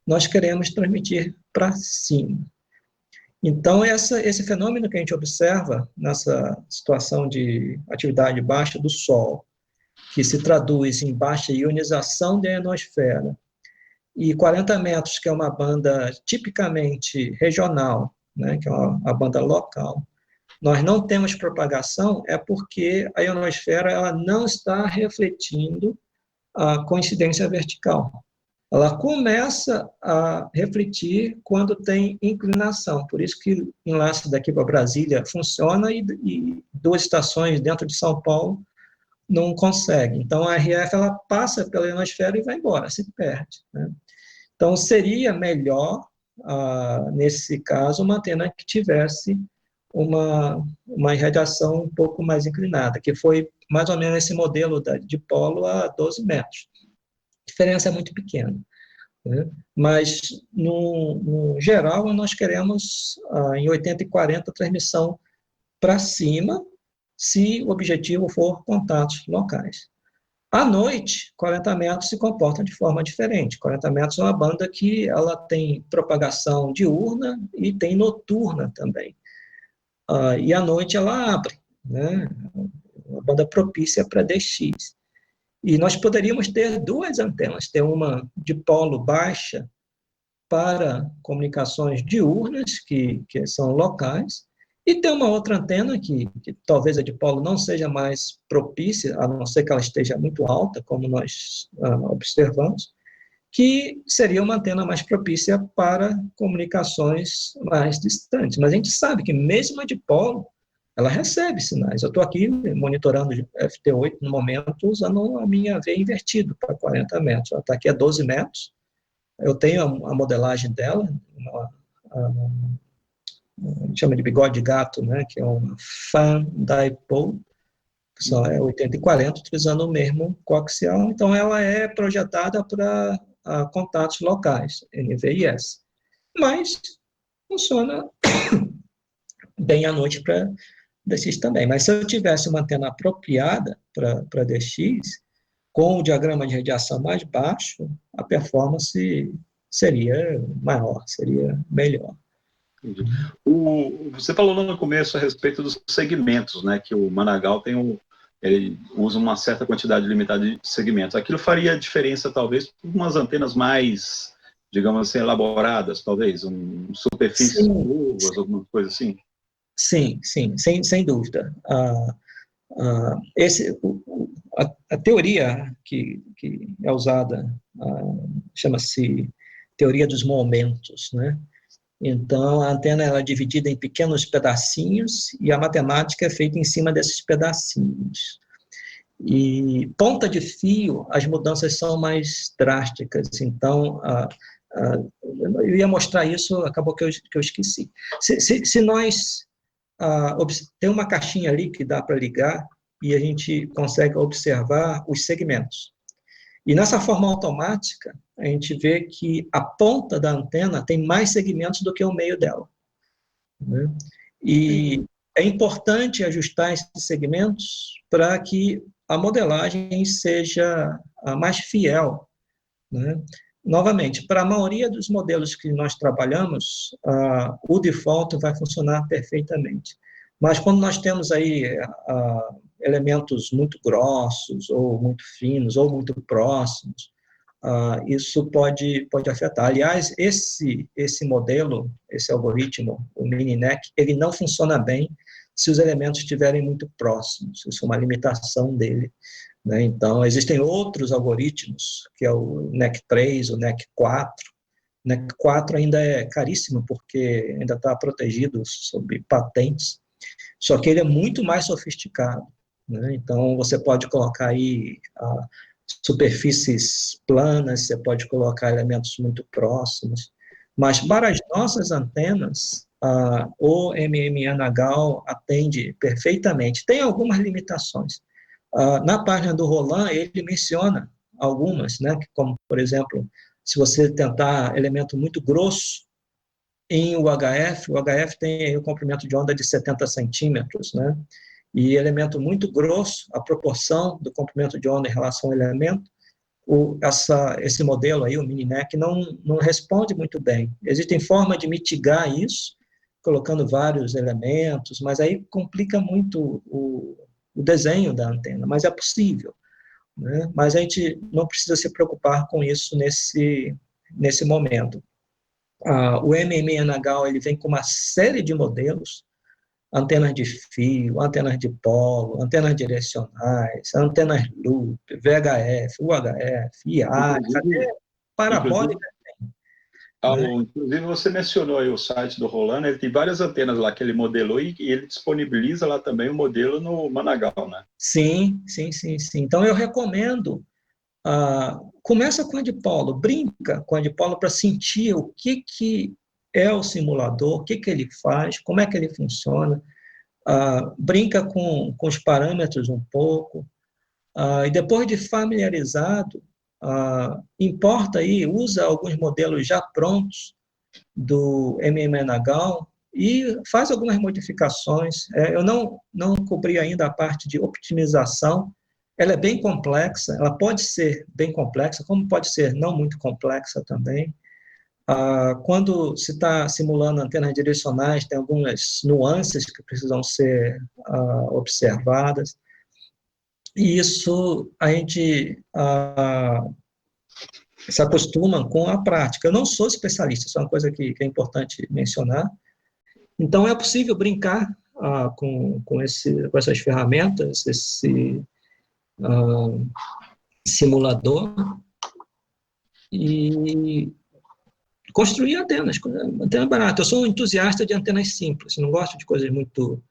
[SPEAKER 2] nós queremos transmitir para cima. Então, esse fenômeno que a gente observa nessa situação de atividade baixa do Sol, que se traduz em baixa ionização da ionosfera, e 40 metros, que é uma banda tipicamente regional, né, que é uma banda local, nós não temos propagação, é porque a ionosfera ela não está refletindo a coincidência vertical. Ela começa a refletir quando tem inclinação, por isso que o enlace daqui para Brasília funciona e duas estações dentro de São Paulo não consegue. Então, a RF ela passa pela ionosfera e vai embora, se perde. Né? Então, seria melhor, nesse caso, uma antena que tivesse uma irradiação um pouco mais inclinada, que foi mais ou menos esse modelo de polo a 12 metros. A diferença é muito pequena. Né? Mas, no geral, nós queremos, em 80 e 40, transmissão para cima, se o objetivo for contatos locais. À noite, 40 metros se comportam de forma diferente. 40 metros é uma banda que ela tem propagação diurna e tem noturna também. E à noite ela abre, né? Uma banda propícia para DX. E nós poderíamos ter duas antenas, ter uma de polo baixa para comunicações diurnas, que são locais, e ter uma outra antena que talvez a de polo não seja mais propícia, a não ser que ela esteja muito alta, como nós observamos, que seria uma antena mais propícia para comunicações mais distantes. Mas a gente sabe que mesmo a de polo, ela recebe sinais. Eu estou aqui monitorando FT8 no momento, usando a minha veia invertida para 40 metros. Ela está aqui a 12 metros. Eu tenho a modelagem dela, a gente chama de bigode de gato, né, que é uma fan dipole, que só é 80 e 40, utilizando o mesmo coaxial. Então, ela é projetada para contatos locais, NVIS. Mas funciona bem à noite para DX também. Mas se eu tivesse uma antena apropriada para DX, com o diagrama de radiação mais baixo, a performance seria maior, seria melhor.
[SPEAKER 1] Você falou no começo a respeito dos segmentos, né? Que o Managal tem ele usa uma certa quantidade limitada de segmentos. Aquilo faria diferença, talvez, por umas antenas mais, digamos assim, elaboradas, talvez, superfícies curvas, alguma coisa assim?
[SPEAKER 2] Sim, sim, sem dúvida. A teoria que é usada chama-se teoria dos momentos, né? Então, a antena ela é dividida em pequenos pedacinhos e a matemática é feita em cima desses pedacinhos. E ponta de fio, as mudanças são mais drásticas. Então, eu ia mostrar isso, acabou que eu esqueci. Se nós tem uma caixinha ali que dá para ligar e a gente consegue observar os segmentos. E nessa forma automática, a gente vê que a ponta da antena tem mais segmentos do que o meio dela, né? E é importante ajustar esses segmentos para que a modelagem seja a mais fiel, né? Novamente, para a maioria dos modelos que nós trabalhamos, o default vai funcionar perfeitamente. Mas quando nós temos aí elementos muito grossos, ou muito finos, ou muito próximos, isso pode afetar. Aliás, esse modelo, esse algoritmo, o Mininet, ele não funciona bem se os elementos estiverem muito próximos. Isso é uma limitação dele, né? Então, existem outros algoritmos, que é o NEC3, o NEC4. O NEC4 ainda é caríssimo, porque ainda está protegido sob patentes, só que ele é muito mais sofisticado, né? Então, você pode colocar aí superfícies planas, você pode colocar elementos muito próximos, mas para as nossas antenas, o MMA-NAGAL atende perfeitamente. Tem algumas limitações. Na página do Roland, ele menciona algumas, né, como, por exemplo, se você tentar elemento muito grosso em UHF, o UHF tem o comprimento de onda de 70 centímetros, né, e elemento muito grosso, a proporção do comprimento de onda em relação ao elemento, esse modelo aí, o Mininet, não responde muito bem. Existem formas de mitigar isso, colocando vários elementos, mas aí complica muito o desenho da antena, mas é possível, né? Mas a gente não precisa se preocupar com isso nesse momento. O MMNHAL, ele vem com uma série de modelos, antenas de fio, antenas de polo, antenas direcionais, antenas loop, VHF, UHF, IA, até parabólica.
[SPEAKER 1] Inclusive, você mencionou aí o site do Roland, ele tem várias antenas lá que ele modelou e ele disponibiliza lá também o modelo no Managal, né?
[SPEAKER 2] Sim. Então, eu recomendo, começa com a dipolo, brinca com a dipolo para sentir o que é o simulador, o que ele faz, como é que ele funciona, brinca com os parâmetros um pouco, e depois de familiarizado, importa aí, usa alguns modelos já prontos do MMNAGAL e faz algumas modificações. Eu não cobri ainda a parte de optimização, ela é bem complexa, ela pode ser bem complexa, como pode ser não muito complexa também. Quando se está simulando antenas direcionais, tem algumas nuances que precisam ser observadas, e isso a gente se acostuma com a prática. Eu não sou especialista, isso é uma coisa que é importante mencionar. Então, é possível brincar com essas ferramentas, esse simulador, e construir antenas. Antena barata. Eu sou um entusiasta de antenas simples, não gosto de coisas muito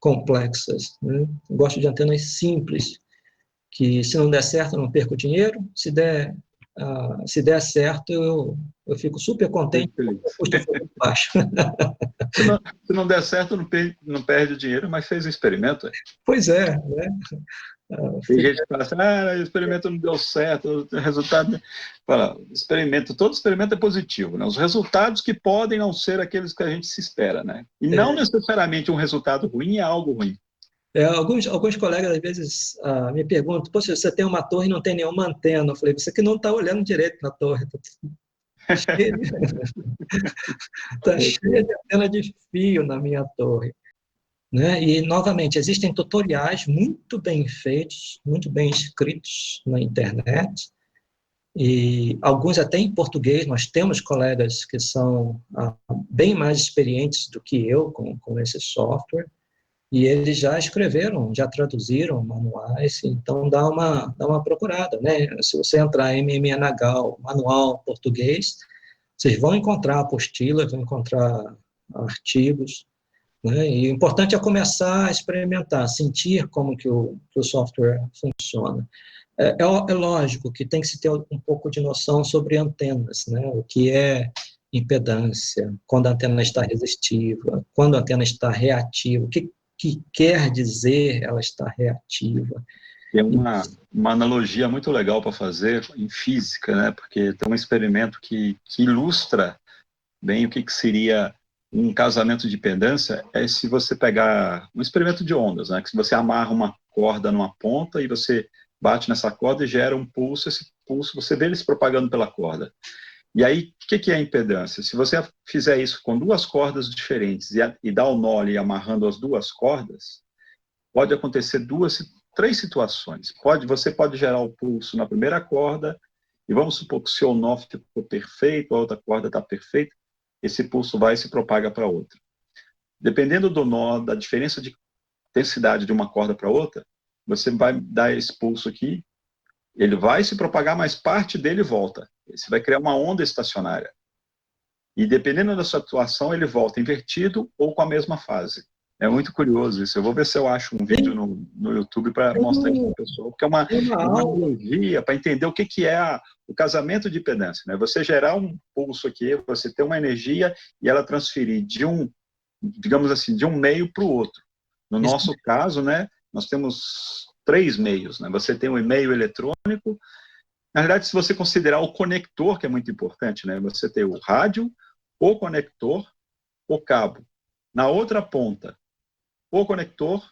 [SPEAKER 2] complexas, né? Eu gosto de antenas simples, que se não der certo, eu não perco dinheiro, se der certo, eu fico super contente, porque o custo foi muito baixo.
[SPEAKER 1] Se não der certo, não perde dinheiro, mas fez o experimento.
[SPEAKER 2] Pois é, né?
[SPEAKER 1] Tem gente que fala assim, o experimento não deu certo, o resultado... todo experimento é positivo, né? Os resultados que podem não ser aqueles que a gente se espera, né? E não necessariamente um resultado ruim é algo ruim.
[SPEAKER 2] Alguns colegas, às vezes, me perguntam, poxa, você tem uma torre e não tem nenhuma antena. Eu falei, você que não está olhando direito na torre. Está cheio de antena de fio na minha torre. né? E, novamente, existem tutoriais muito bem feitos, muito bem escritos na internet, e alguns até em português. Nós temos colegas que são bem mais experientes do que eu com esse software, e eles já escreveram, já traduziram manuais, então dá uma procurada, né? Se você entrar em MMNagal, manual português, vocês vão encontrar apostilas, vão encontrar artigos, né? E o importante é começar a experimentar, sentir como que o software funciona. É lógico que tem que se ter um pouco de noção sobre antenas, né? O que é impedância, quando a antena está resistiva, quando a antena está reativa, o que quer dizer ela está reativa.
[SPEAKER 1] Tem uma analogia muito legal para fazer em física, né? Porque tem um experimento que ilustra bem o que seria um casamento de impedância, é se você pegar um experimento de ondas, né? Que se você amarra uma corda numa ponta e você bate nessa corda e gera um pulso, esse pulso você vê ele se propagando pela corda. E aí, o que é a impedância? Se você fizer isso com duas cordas diferentes e dar o nó ali amarrando as duas cordas, pode acontecer três situações. Você pode gerar o pulso na primeira corda, e vamos supor que o seu nó ficou perfeito, a outra corda está perfeita, esse pulso vai e se propaga para outra. Dependendo do nó, da diferença de intensidade de uma corda para outra, você vai dar esse pulso aqui, ele vai se propagar, mas parte dele volta. Você vai criar uma onda estacionária. E dependendo da sua atuação, ele volta invertido ou com a mesma fase. É muito curioso isso. Eu vou ver se eu acho um vídeo no YouTube para mostrar isso para a pessoa, porque é uma analogia para entender o que é o casamento de impedância, né? Você gerar um pulso aqui, você ter uma energia e ela transferir digamos assim, de um meio para o outro. No nosso caso, né, nós temos 3 meios, né? Você tem um meio eletrônico. Na verdade, se você considerar o conector, que é muito importante, né? Você tem o rádio, o conector, o cabo. Na outra ponta, o conector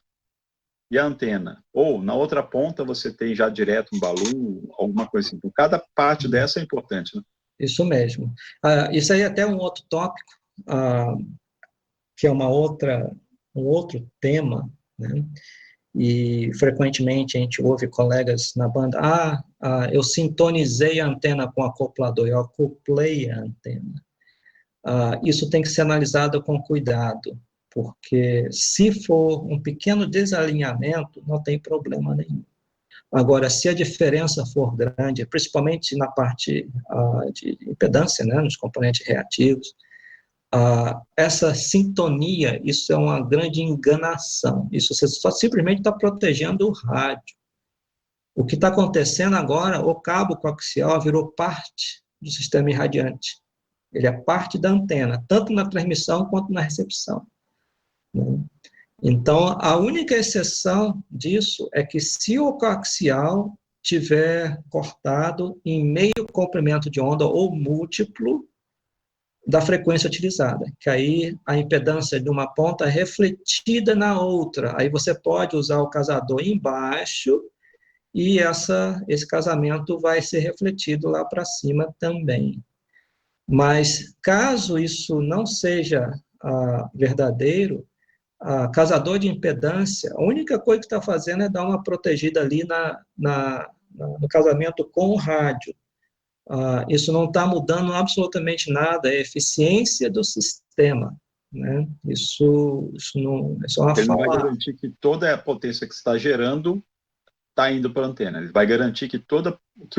[SPEAKER 1] e a antena. Ou, na outra ponta, você tem já direto um balão, alguma coisa assim. Então, cada parte dessa é importante, né?
[SPEAKER 2] Isso mesmo. Isso aí é até um outro tópico, que é um outro tema, né? E frequentemente a gente ouve colegas na banda, eu sintonizei a antena com o acoplador, eu acoplei a antena. Isso tem que ser analisado com cuidado, porque se for um pequeno desalinhamento, não tem problema nenhum. Agora, se a diferença for grande, principalmente na parte de impedância, né, nos componentes reativos, essa sintonia, isso é uma grande enganação. Isso você só simplesmente está protegendo o rádio. O que está acontecendo agora, o cabo coaxial virou parte do sistema irradiante. Ele é parte da antena, tanto na transmissão quanto na recepção, né? Então, a única exceção disso é que se o coaxial tiver cortado em meio comprimento de onda ou múltiplo da frequência utilizada, que aí a impedância de uma ponta é refletida na outra. Aí você pode usar o casador embaixo e esse casamento vai ser refletido lá para cima também. Mas, caso isso não seja verdadeiro, casador de impedância, a única coisa que está fazendo é dar uma protegida ali no casamento com o rádio. Isso não está mudando absolutamente nada, é a eficiência do sistema, né? Isso é uma
[SPEAKER 1] Ele não vai
[SPEAKER 2] fala.
[SPEAKER 1] garantir que toda a potência que você está gerando está indo para a antena. Ele vai garantir que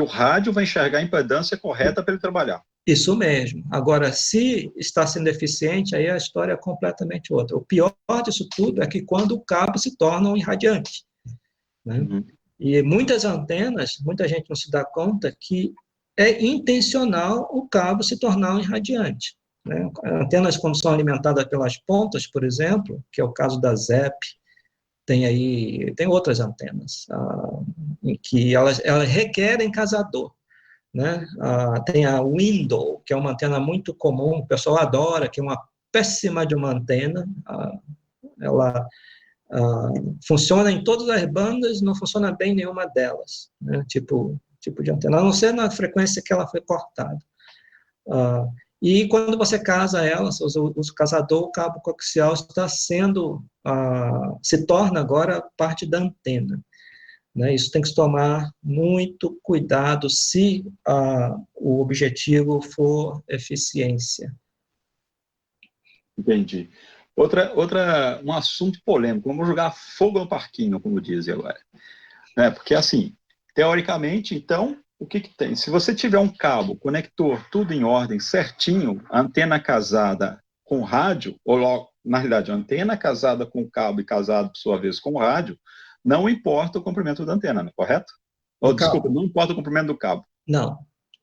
[SPEAKER 1] o rádio vai enxergar a impedância correta para ele trabalhar.
[SPEAKER 2] Isso mesmo. Agora, se está sendo eficiente, aí a história é completamente outra. O pior disso tudo é que quando o cabo se torna um irradiante, né?
[SPEAKER 1] Uhum.
[SPEAKER 2] E muitas antenas, muita gente não se dá conta que é intencional o cabo se tornar um irradiante, né? Antenas, quando são alimentadas pelas pontas, por exemplo, que é o caso da ZEP, tem outras antenas, em que elas requerem casador, né? Tem a Window, que é uma antena muito comum, o pessoal adora, que é uma péssima de uma antena, ela funciona em todas as bandas, não funciona bem em nenhuma delas, né? Tipo de antena, a não ser na frequência que ela foi cortada. E quando você casa ela, você usa o casador, o cabo coaxial está sendo, se torna agora parte da antena. Né? Isso tem que se tomar muito cuidado se o objetivo for eficiência.
[SPEAKER 1] Entendi. Um assunto polêmico, vamos jogar fogo no parquinho, como dizem agora. Né? Porque, assim, teoricamente, então, o que tem? Se você tiver um cabo, conector, tudo em ordem, certinho, antena casada com rádio, na realidade, antena casada com cabo e casado, por sua vez, com rádio, não importa o comprimento da antena, né? Correto? Desculpa, não importa o comprimento do cabo.
[SPEAKER 2] Não,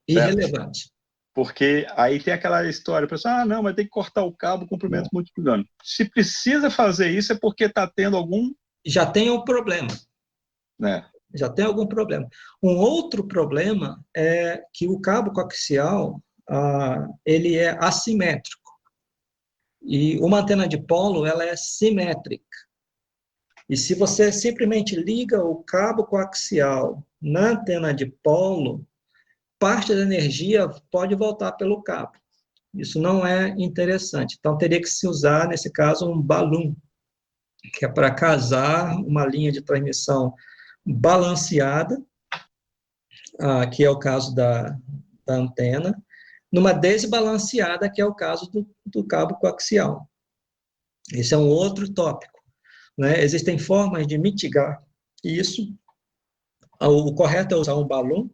[SPEAKER 1] certo?
[SPEAKER 2] irrelevante.
[SPEAKER 1] Porque aí tem aquela história, o pessoal, não, mas tem que cortar o cabo, comprimento multiplicando. Se precisa fazer isso é porque está tendo algum...
[SPEAKER 2] Já tem um problema.
[SPEAKER 1] Né?
[SPEAKER 2] Já tem algum problema. Um outro problema é que o cabo coaxial, ele é assimétrico. E uma antena de polo, ela é simétrica. E se você simplesmente liga o cabo coaxial na antena de polo, parte da energia pode voltar pelo cabo. Isso não é interessante. Então, teria que se usar, nesse caso, um balloon, que é para casar uma linha de transmissão balanceada, que é o caso da antena, numa desbalanceada, que é o caso do cabo coaxial. Esse é um outro tópico. Né? Existem formas de mitigar isso. O correto é usar um balão,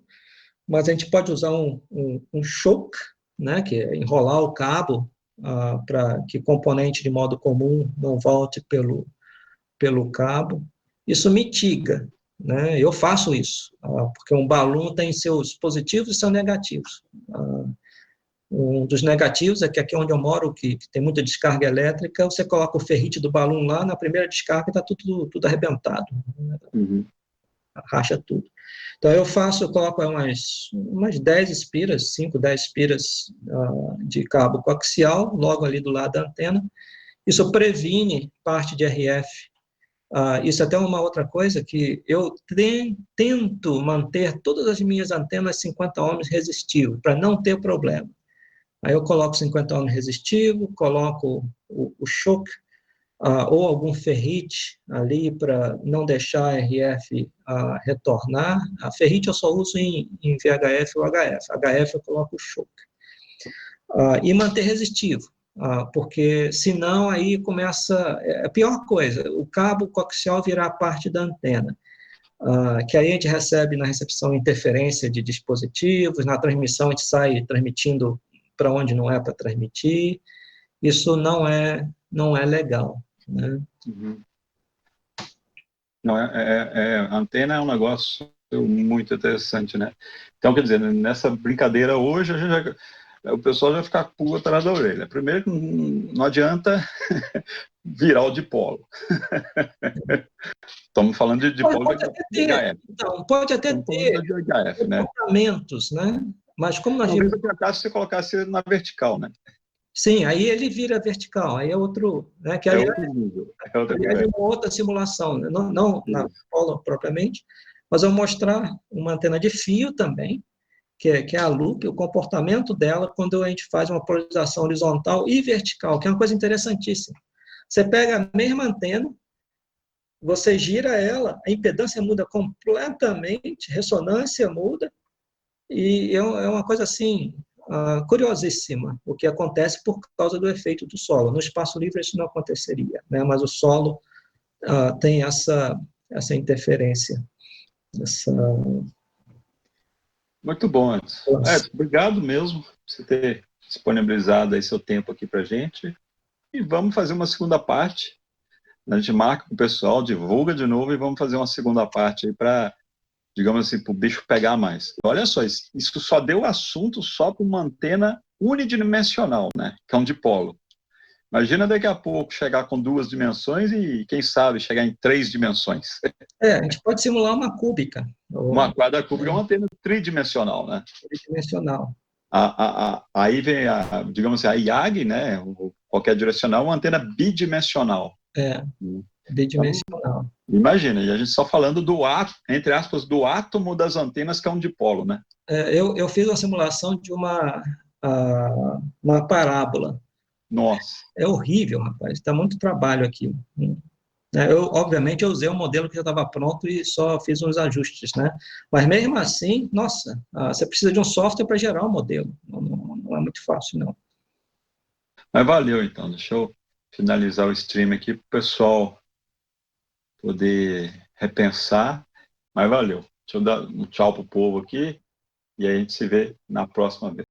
[SPEAKER 2] mas a gente pode usar um choke, né? Que é enrolar o cabo para que componente de modo comum não volte pelo cabo. Isso mitiga, né? Eu faço isso, porque um balão tem seus positivos e seus negativos. Um dos negativos é que aqui onde eu moro, que tem muita descarga elétrica, você coloca o ferrite do balão lá, na primeira descarga está tudo arrebentado,
[SPEAKER 1] Uhum.
[SPEAKER 2] racha tudo. Então eu coloco umas 10 espiras, 5, 10 espiras de cabo coaxial, logo ali do lado da antena. Isso previne parte de RF. Isso até é uma outra coisa que eu tento manter todas as minhas antenas 50 ohms resistivas, para não ter problema. Aí eu coloco 50 ohms resistivo, coloco o choke, ou algum ferrite ali para não deixar a RF retornar. A ferrite eu só uso em VHF ou HF. HF eu coloco o choke. E manter resistivo, porque senão aí começa... a pior coisa, o cabo coaxial virar parte da antena. Que aí a gente recebe na recepção interferência de dispositivos, na transmissão a gente sai transmitindo para onde não é para transmitir. Isso não é legal. Né?
[SPEAKER 1] Uhum. Não, a antena é um negócio muito interessante, né? Então, quer dizer, nessa brincadeira hoje, o pessoal já fica com atrás da orelha. Primeiro, não adianta virar o dipolo. Estamos falando de dipolo de HF.
[SPEAKER 2] Então, pode até ter
[SPEAKER 1] de HF,
[SPEAKER 2] comportamentos, né? Mas como nós
[SPEAKER 1] talvez eu se você colocasse na vertical, né?
[SPEAKER 2] Sim, aí ele vira vertical, aí é outro, né? Que aliás,
[SPEAKER 1] outro nível.
[SPEAKER 2] aliás, é uma outra simulação, né? Não na polo propriamente, mas eu mostrar uma antena de fio também, que é a loop, o comportamento dela quando a gente faz uma polarização horizontal e vertical, que é uma coisa interessantíssima. Você pega a mesma antena, você gira ela, a impedância muda completamente, ressonância muda, e é uma coisa assim, curiosíssima, o que acontece por causa do efeito do solo. No espaço livre isso não aconteceria, né? Mas o solo tem essa interferência.
[SPEAKER 1] Muito bom, Edson. Obrigado mesmo por você ter disponibilizado aí seu tempo aqui para a gente. E vamos fazer uma segunda parte. A gente marca com o pessoal, divulga de novo e vamos fazer uma segunda parte aí para, digamos assim, para o bicho pegar mais. Olha só, isso só deu assunto só para uma antena unidimensional, né? Que é um dipolo. Imagina daqui a pouco chegar com 2 dimensões e, quem sabe, chegar em 3 dimensões.
[SPEAKER 2] A gente pode simular uma cúbica.
[SPEAKER 1] Uma quadra cúbica é uma antena tridimensional, né?
[SPEAKER 2] Tridimensional.
[SPEAKER 1] Aí vem, digamos assim, a IAG, né? Qualquer direcional, uma antena bidimensional.
[SPEAKER 2] Bidimensional.
[SPEAKER 1] Então, imagina, e a gente só falando entre aspas, do átomo das antenas, que é um dipolo, né?
[SPEAKER 2] Eu fiz uma simulação de uma uma parábola.
[SPEAKER 1] Nossa.
[SPEAKER 2] É horrível, rapaz. Está muito trabalho aqui. Obviamente, eu usei um modelo que já estava pronto e só fiz uns ajustes, né? Mas mesmo assim, nossa, você precisa de um software para gerar um modelo. Não é muito fácil, não.
[SPEAKER 1] Mas valeu, então. Deixa eu finalizar o stream aqui para o pessoal poder repensar. Mas valeu. Deixa eu dar um tchau pro povo aqui e aí a gente se vê na próxima vez.